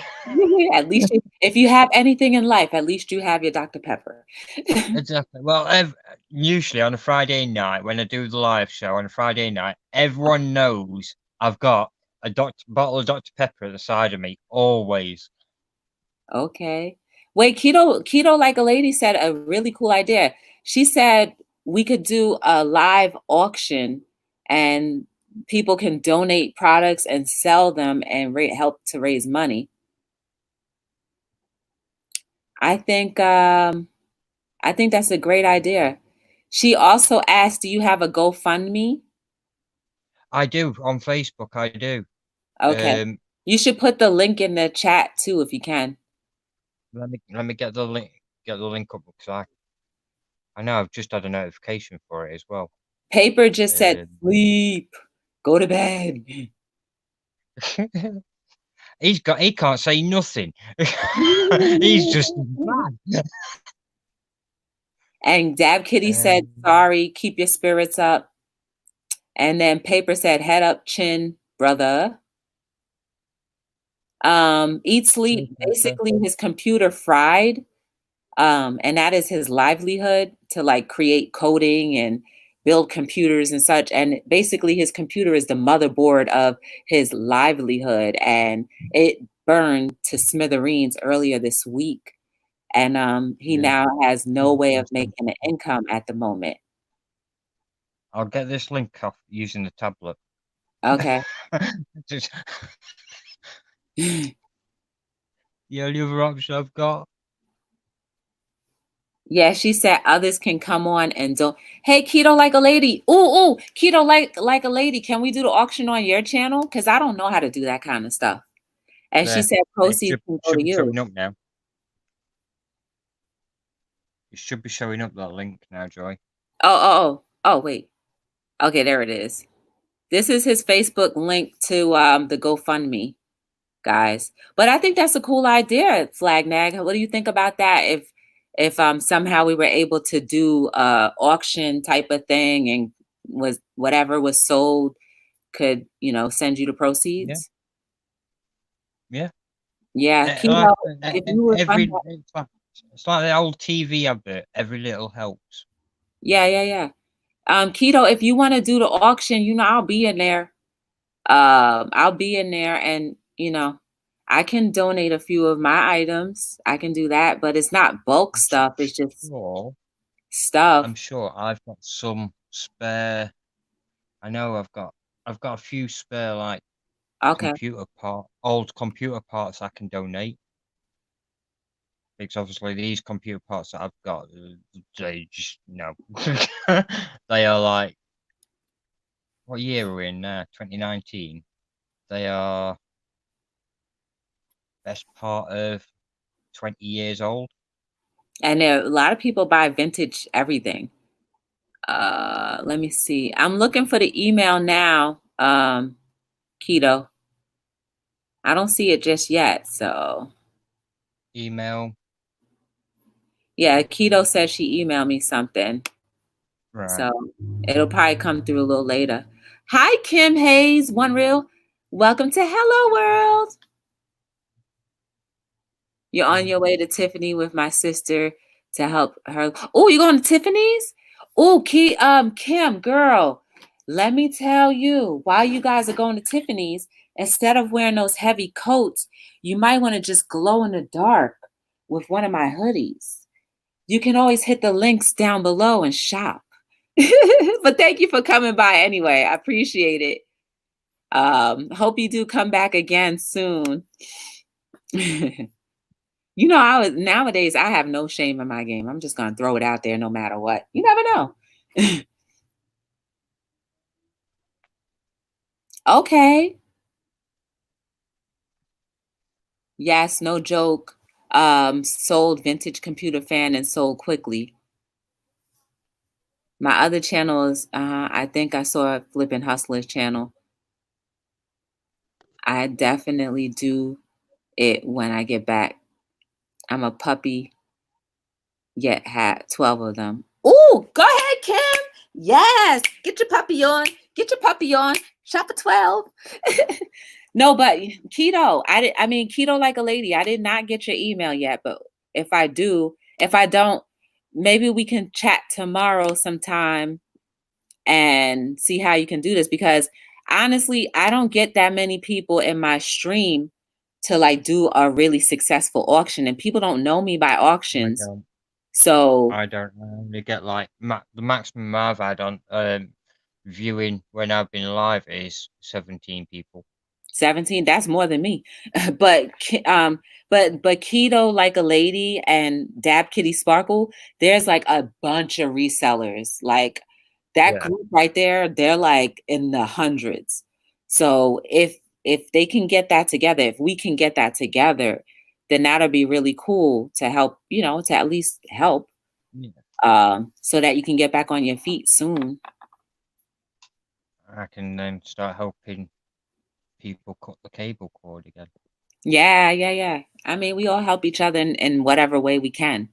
Speaker 1: at least if you have anything in life, at least you have your Dr. Pepper.
Speaker 2: Exactly. Well, usually on a Friday night when I do the live show on a Friday night, everyone knows I've got a bottle of Dr Pepper at the side of me always.
Speaker 1: Okay. Wait, Keto like a lady said a really cool idea. She said we could do a live auction and people can donate products and sell them and help to raise money. I think I think that's a great idea. She also asked, "Do you have a GoFundMe?"
Speaker 2: I do on Facebook. I do.
Speaker 1: Okay.
Speaker 2: Um,
Speaker 1: You should put the link in the chat too if you can.
Speaker 2: let me get the link up because I know I've just had a notification for it as well.
Speaker 1: Paper just said,
Speaker 2: Um,
Speaker 1: "Sleep. Go to bed."
Speaker 2: he can't say nothing. He's just mad.
Speaker 1: And Dab Kitty said,
Speaker 2: Um,
Speaker 1: "Sorry, keep your spirits up." And then Paper said, "Head up, chin, brother." Eat
Speaker 2: Cheers,
Speaker 1: Sleep,
Speaker 2: Pepper.
Speaker 1: basically his computer fried. And that is his livelihood to like create coding and build computers and such. And basically, his computer is the motherboard of his livelihood, and it burned to smithereens earlier this week. And he
Speaker 2: Yeah.
Speaker 1: now has no way of
Speaker 2: Awesome.
Speaker 1: making an income at the moment.
Speaker 2: I'll get this link off using the tablet.
Speaker 1: Okay.
Speaker 2: Just the only other option I've got.
Speaker 1: Yeah, she said others can come on and don't. Hey, keto like a lady. Ooh, keto like a lady. Can we do the auction on your channel? Because I don't know how to do that kind of stuff. And she
Speaker 2: There.
Speaker 1: said
Speaker 2: It
Speaker 1: proceeds can go
Speaker 2: should
Speaker 1: to
Speaker 2: be
Speaker 1: you.
Speaker 2: showing up now. It should be showing up that link now, Joy.
Speaker 1: Oh, wait. Okay, there it is. This is his Facebook link to the GoFundMe, guys. But I think that's a cool idea, Flagnag. What do you think about that? If somehow we were able to do auction type of thing and was whatever was sold could, send you the
Speaker 2: Yeah.
Speaker 1: proceeds?
Speaker 2: Yeah.
Speaker 1: Yeah,
Speaker 2: Like
Speaker 1: keto, if you would fund
Speaker 2: every
Speaker 1: that.
Speaker 2: it's like the old TV advert. Every little helps.
Speaker 1: Yeah. Keto, if you want to do the auction, I'll be in there. I'll be in there and, I can donate a few of my items. I can do that, but it's not bulk
Speaker 2: I'm
Speaker 1: stuff. It's just
Speaker 2: sure.
Speaker 1: stuff.
Speaker 2: I'm sure I've got some spare. I know I've got a few spare like
Speaker 1: Okay.
Speaker 2: old computer parts I can donate. Because obviously these computer parts that I've got, they just no. They are like, what year are we in now? 2019. They are best part of 20 years old.
Speaker 1: And a lot of people buy vintage everything. Let me see. I'm looking for the email now, Keto. I don't see it just yet. So
Speaker 2: Email,
Speaker 1: yeah, Keto says she emailed me something.
Speaker 2: right?
Speaker 1: So it'll probably come through a little later. Hi, Kim Hayes, One Real. Welcome to Hello World. You're on your way to Tiffany with my sister to help her. Oh, you going to Tiffany's? Oh, Kim, girl, let me tell you, while you guys are going to Tiffany's, instead of wearing those heavy coats, you might want to just glow in the dark with one of my hoodies. You can always hit the links down below and shop. But thank you for coming by anyway. I appreciate it. Hope you do come back again soon. Nowadays I have no shame in my game. I'm just gonna throw it out there no matter what. You never know. Okay. Yes, no joke. Sold vintage computer fan and sold quickly. My other channel is I think I saw Flippin Hustler's channel. I definitely do it when I get back. I'm a puppy, yet had 12 of them. Ooh, go ahead, Kim. Yes, get your puppy on. Get your puppy on. Shop for 12. No, but keto. I mean keto like a lady. I did not get your email yet, but if I don't, maybe we can chat tomorrow sometime and see how you can do this because honestly, I don't get that many people in my stream to like do a really successful auction and people don't know me by
Speaker 2: I
Speaker 1: auctions.
Speaker 2: don't.
Speaker 1: So
Speaker 2: I don't know. They get like the maximum I've had on viewing when I've been live is 17 people.
Speaker 1: 17, that's more than me. But but keto like a lady and dab kitty sparkle, there's like a bunch of resellers. Like that
Speaker 2: Yeah.
Speaker 1: group right there, they're like in the hundreds. So if they can get that together, if we can get that together, then that'll be really cool to help, to at least help
Speaker 2: Yeah.
Speaker 1: so that you can get back on your feet soon.
Speaker 2: I can then start helping people cut the cable cord again.
Speaker 1: Yeah. I mean, we all help each other in whatever way we can,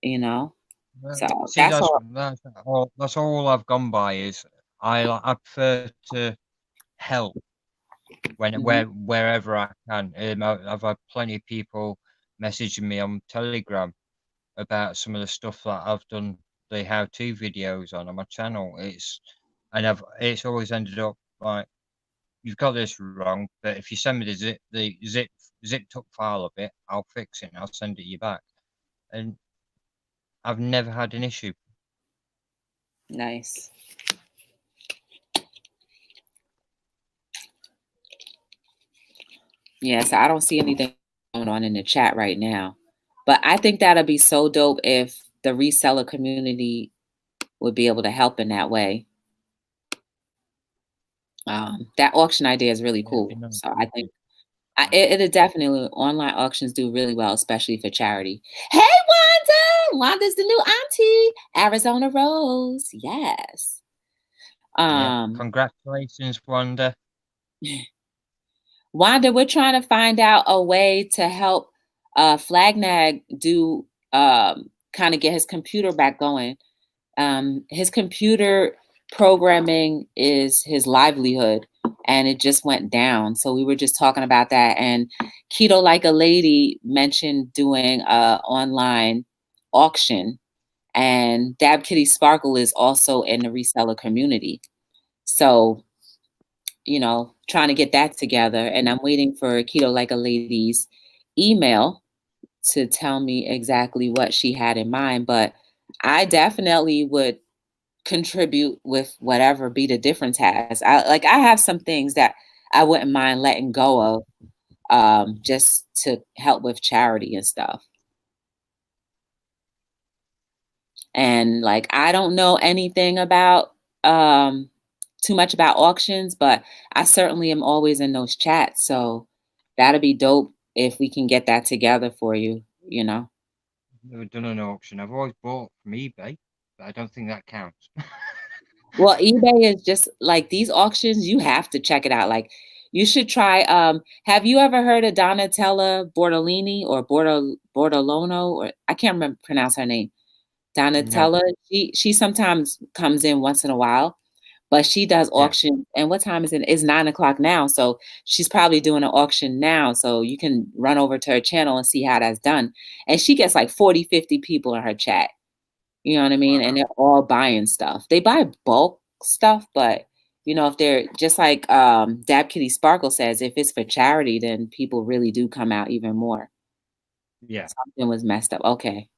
Speaker 1: you know.
Speaker 2: Well,
Speaker 1: So
Speaker 2: see,
Speaker 1: that's all.
Speaker 2: that's all I've gone by is I prefer to help
Speaker 1: Mhm.
Speaker 2: wherever I can. I've had plenty of people messaging me on Telegram about some of the stuff that I've done the how-to videos on my channel. It's always ended up like, you've got this wrong, but if you send me the zipped up file of it, I'll fix it and I'll send it you back. And I've never had an issue.
Speaker 1: Nice. Yeah, so I don't see anything going on in the chat right now. But I think that'd be so dope if the reseller community would be able to help in that way. That auction idea is really
Speaker 2: Yeah, it'd be
Speaker 1: cool.
Speaker 2: nice.
Speaker 1: So I think it'll definitely, online auctions do really well, especially for charity. Hey, Wanda! Wanda's the new auntie. Arizona Rose. Yes.
Speaker 2: Yeah. Congratulations, Wanda.
Speaker 1: Wanda, we're trying to find out a way to help Flagnag do kind of get his computer back going. His computer programming is his livelihood, and it just went down. So we were just talking about that. And Keto Like a Lady mentioned doing a online auction, and Dab Kitty Sparkle is also in the reseller community. So, trying to get that together. And I'm waiting for Keto Like a Lady's email to tell me exactly what she had in mind. But I definitely would contribute with whatever Be the Difference has. I have some things that I wouldn't mind letting go of, just to help with charity and stuff. And I don't know anything about too much about auctions, but I certainly am always in those chats. So that'd be dope if we can get that together for you,
Speaker 2: Never done an auction. I've always bought from eBay, but I don't think that counts.
Speaker 1: Well, eBay is just like these auctions, you have to check it out. You should try, have you ever heard of Donatella Bordolini or Bordolono, or I can't remember pronounce her name.
Speaker 2: No.
Speaker 1: Donatella, she sometimes comes in once in a while, but she does
Speaker 2: Yeah.
Speaker 1: auction. And what time is it? It's 9:00 now. So she's probably doing an auction now. So you can run over to her channel and see how that's done. And she gets like 40, 50 people in her chat. You know what I mean?
Speaker 2: Wow.
Speaker 1: And they're all buying stuff. They buy bulk stuff, but if they're just like Dab Kitty Sparkle says, if it's for charity, then people really do come out even more.
Speaker 2: Yeah.
Speaker 1: Something was messed up. Okay.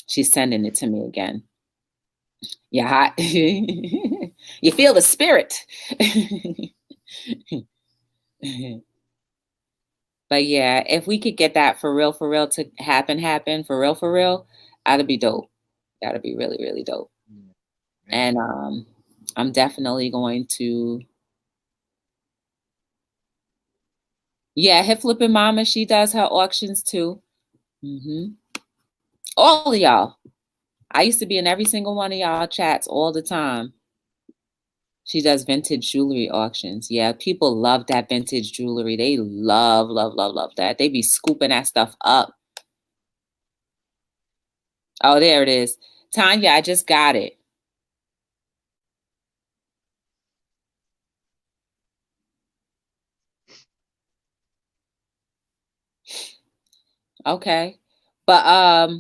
Speaker 1: She's sending it to me again. Yeah, hot. You feel the spirit. But yeah, if we could get that for real to happen, for real, that'd be dope. That'd be really, really dope.
Speaker 2: Yeah.
Speaker 1: And I'm definitely going to. Yeah, Hip Flippin' Mama, she does her auctions too. All of y'all. I used to be in every single one of y'all chats all the time. She does vintage jewelry auctions. Yeah, people love that vintage jewelry. They love that. They be scooping that stuff up. Oh, there it is. Tanya, I just got it. Okay. But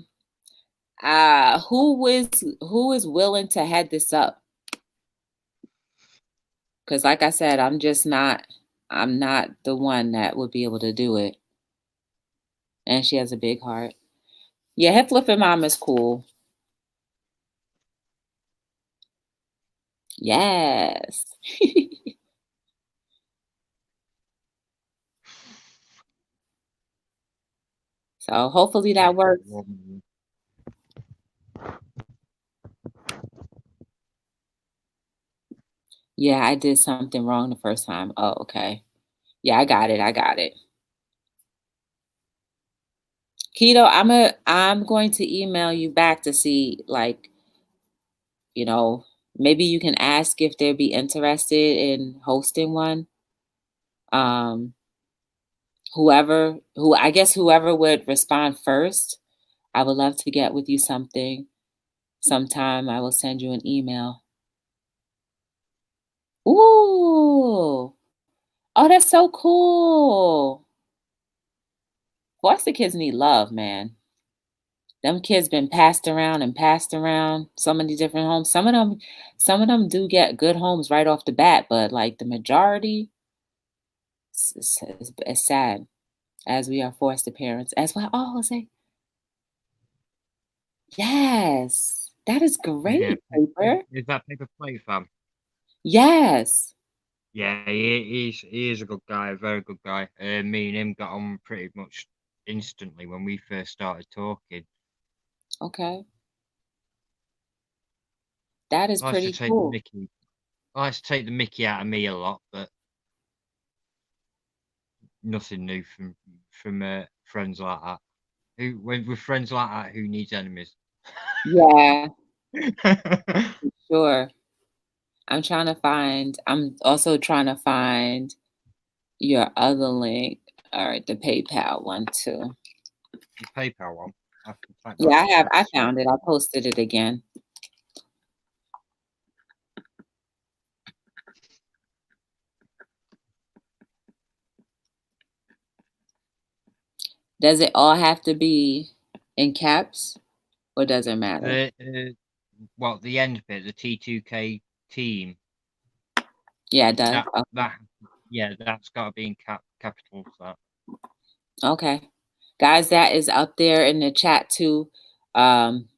Speaker 1: who is willing to head this up? Because like I said, I'm not the one that would be able to do it. And she has a big heart. Yeah, Hip Flippin' Mom is cool. Yes. So hopefully that works. Yeah, I did something wrong the first time. Oh, okay. Yeah, I got it. Keto, I'm going to email you back to see, maybe you can ask if they'd be interested in hosting one. Whoever would respond first, I would love to get with you sometime. I will send you an email. Ooh. Oh, that's so cool. Foster kids need love, man. Them kids been passed around and passed around so many different homes. Some of them do get good homes right off the bat, but like the majority, it's sad as we are forced to parents as well. Oh, say yes, that is
Speaker 2: Yeah.
Speaker 1: great, Paper.
Speaker 2: Is that Paper Play fan?
Speaker 1: Yes.
Speaker 2: Yeah, he is a good guy, a very good guy. Me and him got on pretty much instantly when we first started talking.
Speaker 1: Okay, that is
Speaker 2: Likes to
Speaker 1: pretty
Speaker 2: take the
Speaker 1: cool.
Speaker 2: Mickey. Likes to take the Mickey out of me a lot, but nothing new from friends like that. With friends like that, who needs enemies?
Speaker 1: Yeah, sure. I'm also trying to find your other link. All right, the PayPal one too.
Speaker 2: The PayPal one. I can type that
Speaker 1: Yeah,
Speaker 2: in chat.
Speaker 1: I
Speaker 2: So
Speaker 1: found it. I posted it again. Does it all have to be in caps or does it matter?
Speaker 2: the end bit, the T2K team.
Speaker 1: Yeah, it does.
Speaker 2: That that yeah, that's got to be in capitals. That.
Speaker 1: Okay. Guys, that is up there in the chat too. Um,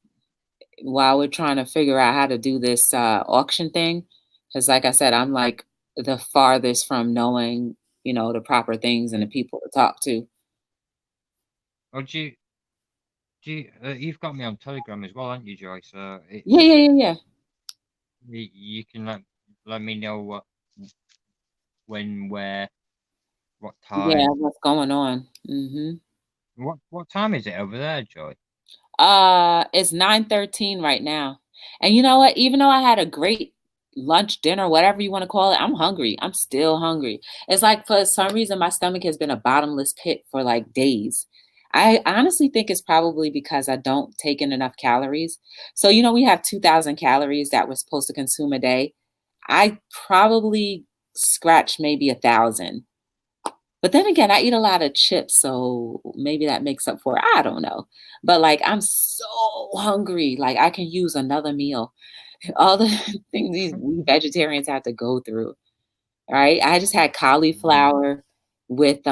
Speaker 1: while we're trying to figure out how to do this auction thing. Because like I said, I'm like the farthest from knowing, the proper things and the people to talk to.
Speaker 2: Oh, you've got me on Telegram as well, haven't you, Joyce?
Speaker 1: Yeah,
Speaker 2: It's
Speaker 1: yeah, yeah, yeah.
Speaker 2: you can let me know when, where, what
Speaker 1: Yeah,
Speaker 2: time.
Speaker 1: what's going on?
Speaker 2: What time is it over there, Joy?
Speaker 1: It's 9:13 right now. And you know what? Even though I had a great lunch, dinner, whatever you want to call it, I'm hungry. I'm still hungry. It's like for some reason my stomach has been a bottomless pit for like days. I honestly think it's probably because I don't take in enough calories. So, we have 2,000 calories that we're supposed to consume a day. I probably scratch maybe 1,000. But then again, I eat a lot of chips, so maybe that makes up for it. I don't know. But like I'm so hungry. Like I can use another meal. All the things we vegetarians have to go through. Right? I just had cauliflower with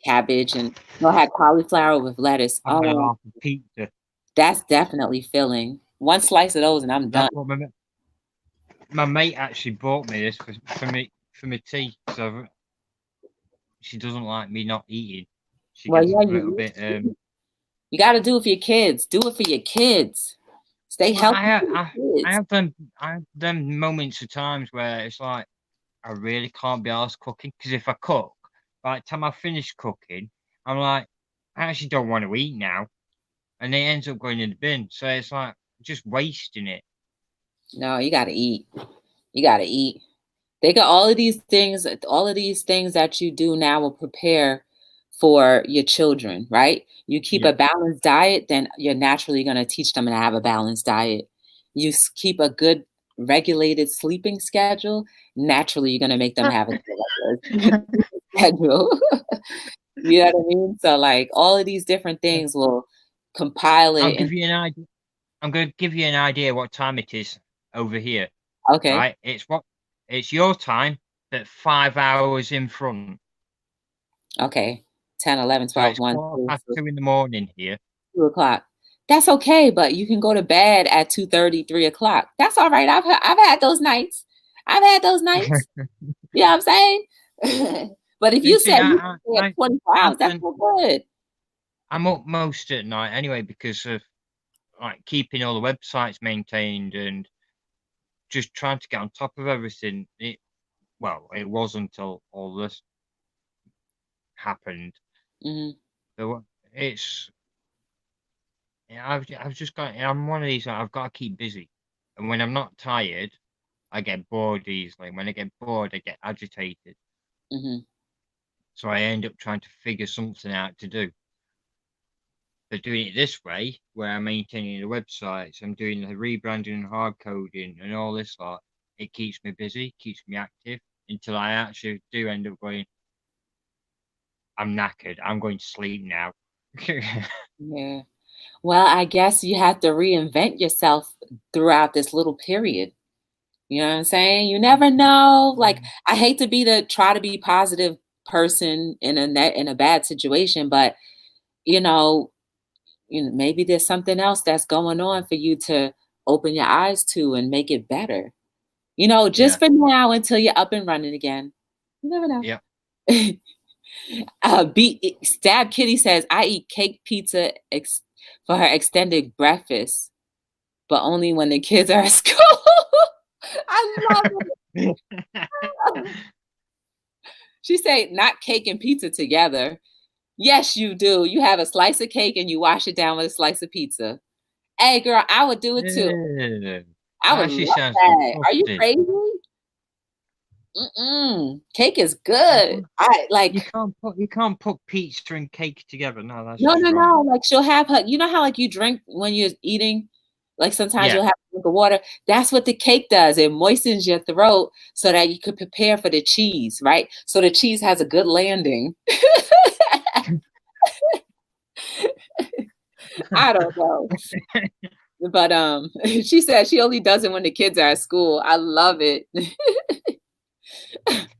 Speaker 1: cabbage and no, I had cauliflower with lettuce.
Speaker 2: I've had
Speaker 1: Oh,
Speaker 2: half a pizza.
Speaker 1: that's definitely filling. One slice of those and I'm done.
Speaker 2: That's what my mate actually bought me this for me tea. So she doesn't like me not eating. She
Speaker 1: Well,
Speaker 2: gets
Speaker 1: yeah,
Speaker 2: a little bit.
Speaker 1: you got to do it for your kids. Do it for your kids. Stay
Speaker 2: Well,
Speaker 1: healthy for your kids.
Speaker 2: I have them moments of times where it's like I really can't be asked cooking because if I cook, by the time I finish cooking, I'm like I actually don't want to eat now, and it ends up going in the bin. So it's like just wasting it.
Speaker 1: No, you got to eat. You got to eat. Think of all of these things that you do now will prepare for your children, right? You keep
Speaker 2: Yeah.
Speaker 1: a balanced diet, then you're naturally going to teach them to have a balanced diet. Keep a good regulated sleeping schedule, naturally you're going to make them have a good schedule. You know what I mean? So like all of these different things will compile
Speaker 2: I'll
Speaker 1: it and
Speaker 2: give you an idea. I'm going to give you an idea what time it is over here.
Speaker 1: okay,
Speaker 2: Right? It's your time, but 5 hours in front.
Speaker 1: okay. 10, 11,
Speaker 2: So
Speaker 1: 12,
Speaker 2: it's
Speaker 1: 1,
Speaker 2: quarter
Speaker 1: 2,
Speaker 2: past 2 in the morning here.
Speaker 1: 2 o'clock. That's okay, but you can go to bed at 2:30, 3 o'clock. That's all right. I've had those nights. I've had those nights. You know what I'm saying? But if
Speaker 2: You
Speaker 1: you
Speaker 2: see,
Speaker 1: said you can stay at 24
Speaker 2: I
Speaker 1: hours, that's
Speaker 2: spend
Speaker 1: so good.
Speaker 2: I'm up most at night anyway because of like keeping all the websites maintained and just trying to get on top of everything. It was until all this happened.
Speaker 1: Hmm.
Speaker 2: There were, it's I've just got I'm one of these I've got to keep busy, and when I'm not tired, I get bored easily. When I get bored, I get agitated.
Speaker 1: Hmm.
Speaker 2: So I end up trying to figure something out to do. But doing it this way, where I'm maintaining the websites, I'm doing the rebranding and hard coding and all this lot, it keeps me busy, keeps me active until I actually do end up going, I'm knackered. I'm going to sleep now.
Speaker 1: Yeah. Well, I guess you have to reinvent yourself throughout this little period. You know what I'm saying? You never know. Like, I hate to be the try to be positive person in a bad situation, but you know, maybe there's something else that's going on for you to open your eyes to and make it better. Just
Speaker 2: Yeah.
Speaker 1: for now until you're up and running again. You never know.
Speaker 2: Yeah.
Speaker 1: Stab Kitty says, I eat cake pizza for her extended breakfast, but only when the kids are at school. I love it. She said, not cake and pizza together. Yes, you do. You have a slice of cake and you wash it down with a slice of pizza. Hey, girl, I would do it too.
Speaker 2: Yeah.
Speaker 1: I
Speaker 2: That
Speaker 1: would
Speaker 2: actually
Speaker 1: love
Speaker 2: sounds
Speaker 1: that. Are you
Speaker 2: disgusting.
Speaker 1: crazy? Cake is good. I
Speaker 2: You
Speaker 1: like.
Speaker 2: can't put pizza and cake together. No, that's
Speaker 1: No,
Speaker 2: just
Speaker 1: no,
Speaker 2: wrong.
Speaker 1: no. Like she'll have her. You know how like you drink when you're eating. Like sometimes
Speaker 2: Yeah.
Speaker 1: you'll have a drink of water. That's what the cake does. It moistens your throat so that you could prepare for the cheese, right? So the cheese has a good landing. I don't know. But she said she only does it when the kids are at school. I love it.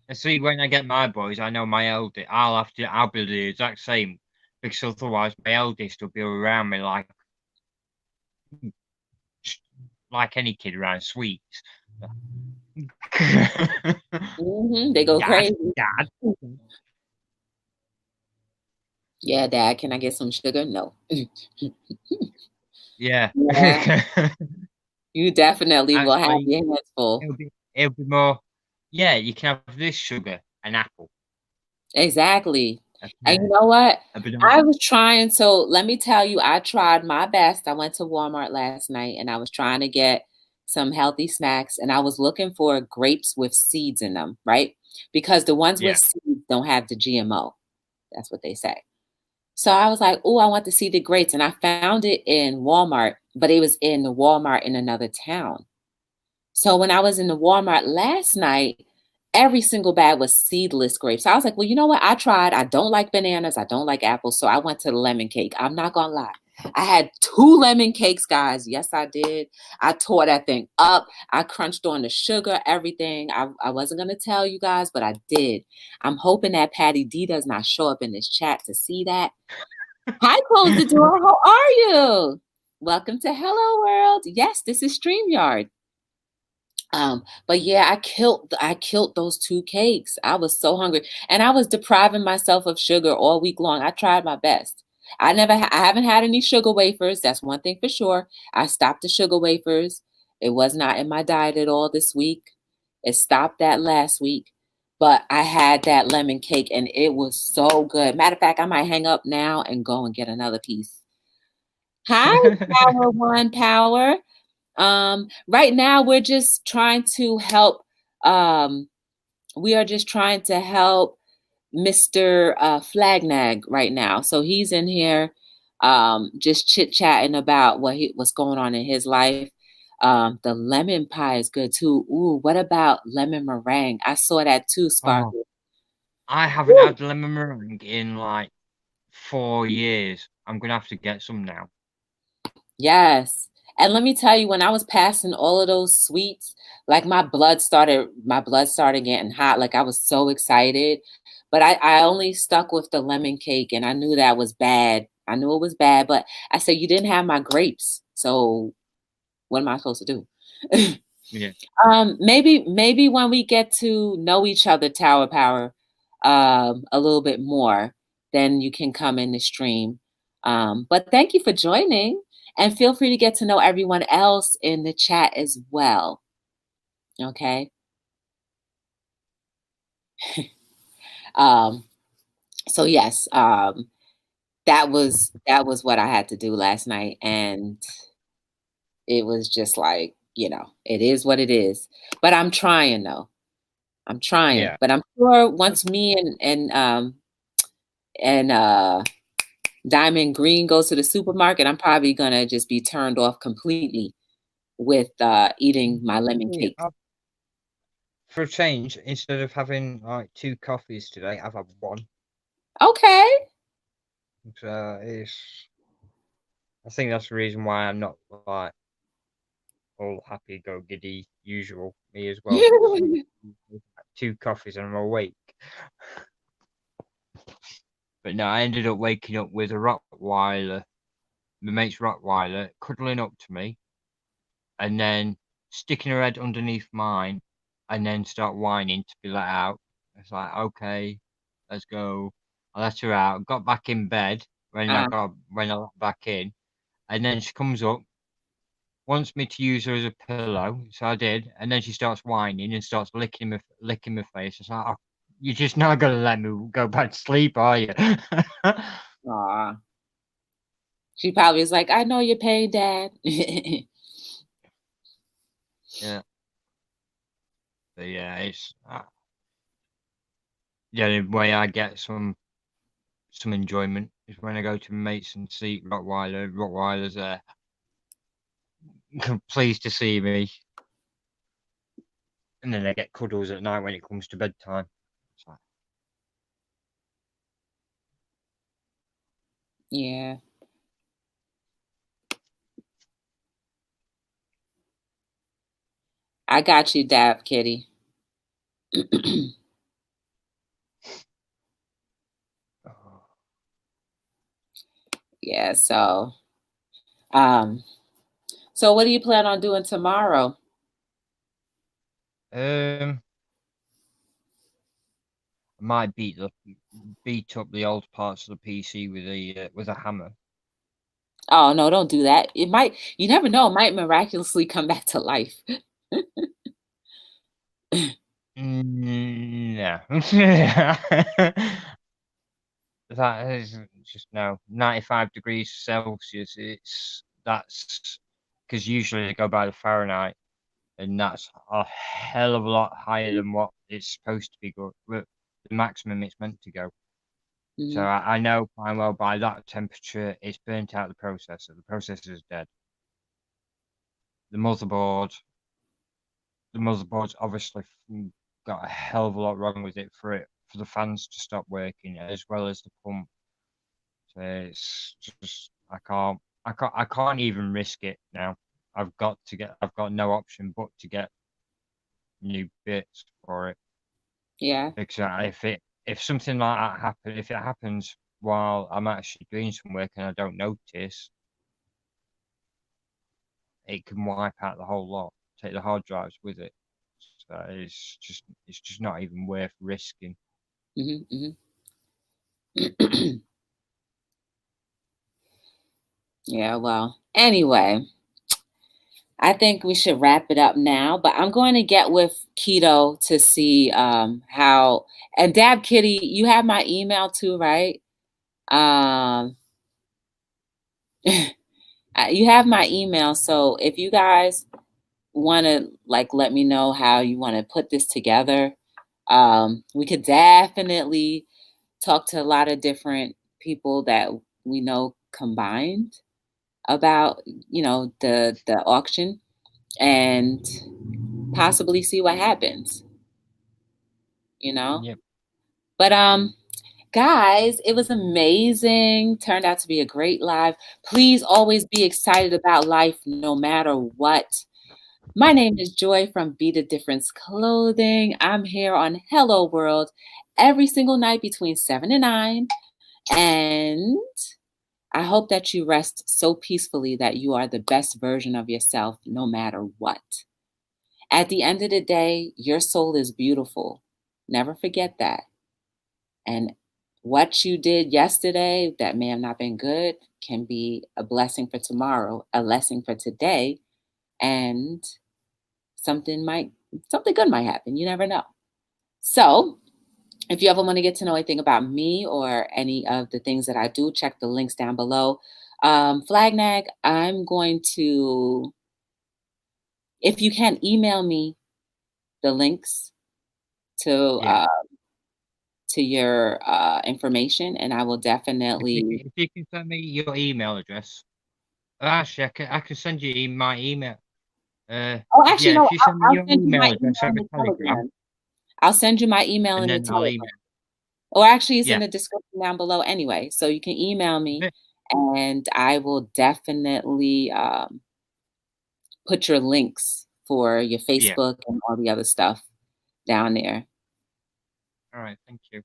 Speaker 2: And see, when I get my boys, I know my eldest. I'll be the exact same, because otherwise my eldest will be around me like any kid around sweets.
Speaker 1: They go
Speaker 2: Dad,
Speaker 1: crazy.
Speaker 2: dad.
Speaker 1: Yeah, Dad, can I get some sugar? No.
Speaker 2: Yeah.
Speaker 1: Yeah, you definitely will have
Speaker 2: Actually,
Speaker 1: your hands full.
Speaker 2: it'll be more. Yeah, you can have this sugar, an apple,
Speaker 1: Exactly.
Speaker 2: a
Speaker 1: And you
Speaker 2: pear,
Speaker 1: know what?
Speaker 2: a
Speaker 1: I
Speaker 2: banana.
Speaker 1: was trying, so let me tell you, I tried my best. I went to Walmart last night and I was trying to get some healthy snacks and I was looking for grapes with seeds in them, right? Because the ones with
Speaker 2: Yeah.
Speaker 1: seeds don't have the GMO. That's what they say. So I was like, oh, I want to see the grapes. And I found it in Walmart, but it was in the Walmart in another town. So when I was in the Walmart last night, every single bag was seedless grapes. So I was like, well, you know what? I tried. I don't like bananas. I don't like apples. So I went to the lemon cake. I'm not going to lie. I had 2 lemon cakes, guys. Yes, I did. I tore that thing up. I crunched on the sugar, everything. I wasn't going to tell you guys, but I did. I'm hoping that Patty D does not show up in this chat to see that. Hi, Close the Door. How are you? Welcome to Hello World. Yes, this is StreamYard. But yeah, I killed those 2 cakes. I was so hungry, and I was depriving myself of sugar all week long. I tried my best. I haven't had any sugar wafers. That's one thing for sure. I stopped the sugar wafers. It was not in my diet at all this week. It stopped that last week, but I had that lemon cake, and it was so good. Matter of fact, I might hang up now and go and get another piece. Hi, Power One Power. Right now we're just trying to help. Um, we are just trying to help Mr. Flagnag right now. So he's in here, just chit chatting about what's going on in his life. The lemon pie is good too. Ooh, what about lemon meringue? I saw that too,
Speaker 2: Oh,
Speaker 1: Sparkle.
Speaker 2: I haven't
Speaker 1: Woo!
Speaker 2: had lemon meringue in like 4 years. I'm gonna have to get some now.
Speaker 1: Yes. And let me tell you, when I was passing all of those sweets, like my blood started getting hot. Like I was so excited. But I only stuck with the lemon cake and I knew that was bad. I knew it was bad, but I said, you didn't have my grapes. So what am I supposed to do?
Speaker 2: Yeah.
Speaker 1: Maybe when we get to know each other, Tower Power, a little bit more, then you can come in the stream. But thank you for joining, and feel free to get to know everyone else in the chat as well. Okay. Um, so yes, that was what I had to do last night, and it was just like, it is what it is. But I'm trying though. I'm trying,
Speaker 2: Yeah.
Speaker 1: but I'm sure once me and Diamond Green goes to the supermarket, I'm probably gonna just be turned off completely with eating my lemon
Speaker 2: Yeah,
Speaker 1: cake.
Speaker 2: for a change, instead of having like 2 coffees today, I've had one.
Speaker 1: Okay.
Speaker 2: So it's I think that's the reason why I'm not like all happy go giddy usual me as well. Two coffees and I'm awake. But no, I ended up waking up with a Rottweiler, my mate's Rottweiler, cuddling up to me, and then sticking her head underneath mine, and then start whining to be let out. It's like, okay, let's go. I let her out. Got back in bed when I got back in, and then she comes up, wants me to use her as a pillow, so I did, and then she starts whining and starts licking my face. It's like, oh, you're just not gonna let me go back to sleep, are you?
Speaker 1: Aw. She probably is like, I know your pain, Dad.
Speaker 2: Yeah, but yeah, it's the only way I get some enjoyment is when I go to my mates and see Rottweiler. Rottweiler's pleased to see me, and then they get cuddles at night when it comes to bedtime. It's like,
Speaker 1: Yeah. I got you, Dab Kitty.
Speaker 2: oh.
Speaker 1: Yeah, um so what do you plan on doing tomorrow?
Speaker 2: I might beat up the old parts of the PC with a hammer.
Speaker 1: Oh no, don't do that. It might, you never know, it might miraculously come back to life.
Speaker 2: No. That is just no 95 degrees Celsius. That's because usually they go by the Fahrenheit, and that's a hell of a lot higher than what it's supposed to be go the maximum it's meant to go. So
Speaker 1: Mhm.
Speaker 2: I know fine well by that temperature it's burnt out the processor. The processor is dead. The motherboard, the motherboard's obviously got a hell of a lot wrong with it for the fans to stop working as well as the pump. So it's just I can't even risk it now. I've got no option but to get new bits for it.
Speaker 1: Yeah.
Speaker 2: Because if something like that if it happens while I'm actually doing some work and I don't notice, it can wipe out the whole lot, take the hard drives with it. So it's just not even worth risking.
Speaker 1: Mhm, mhm. Yeah, well, anyway, I think we should wrap it up now, but I'm going to get with Keto to see how, and Dab Kitty, you have my email too, right? Um you have my email, so if you guys want to like let me know how you want to put this together, we could definitely talk to a lot of different people that we know combined about, the auction, and possibly see what happens, you know?
Speaker 2: Yep.
Speaker 1: But guys, it was amazing. Turned out to be a great live. Please always be excited about life no matter what. My name is Joy from Be the Difference Clothing. I'm here on Hello World every single night between 7 and 9. And I hope that you rest so peacefully that you are the best version of yourself no matter what. At the end of the day, your soul is beautiful. Never forget that. And what you did yesterday that may have not been good can be a blessing for tomorrow, a lesson for today, and something good might happen. You never know. So, if you ever want to get to know anything about me or any of the things that I do, check the links down below. Flagnag, I'm going to, if you can email me the links to
Speaker 2: Yeah.
Speaker 1: your information, and I will definitely.
Speaker 2: If you can send me your email address, actually I can send you my email.
Speaker 1: Oh, actually, no.
Speaker 2: If you send me
Speaker 1: I'll
Speaker 2: your
Speaker 1: send you my
Speaker 2: email
Speaker 1: email
Speaker 2: address
Speaker 1: in
Speaker 2: over
Speaker 1: the
Speaker 2: Telegram,
Speaker 1: Telegram. I'll send you my email
Speaker 2: and
Speaker 1: in the
Speaker 2: then I'll
Speaker 1: Telegram.
Speaker 2: email.
Speaker 1: Or actually, it's in
Speaker 2: Yeah.
Speaker 1: the description down below anyway. So you can email me, and I will definitely put your links for your
Speaker 2: Yeah.
Speaker 1: Facebook and all the other stuff down there.
Speaker 2: All right. Thank you.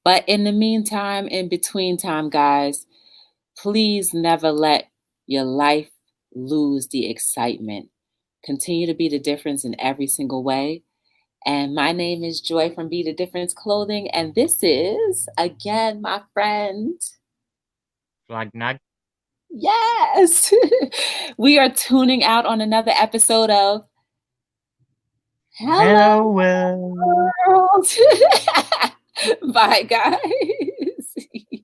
Speaker 1: But in the meantime, in between time, guys, please never let your life lose the excitement. Continue to be the difference in every single way. And my name is Joy from Be the Difference Clothing. And this is, again, my friend.
Speaker 2: Flag nag.
Speaker 1: Yes. We are tuning out on another episode of Hello
Speaker 2: Hello, world.
Speaker 1: World. Bye, guys.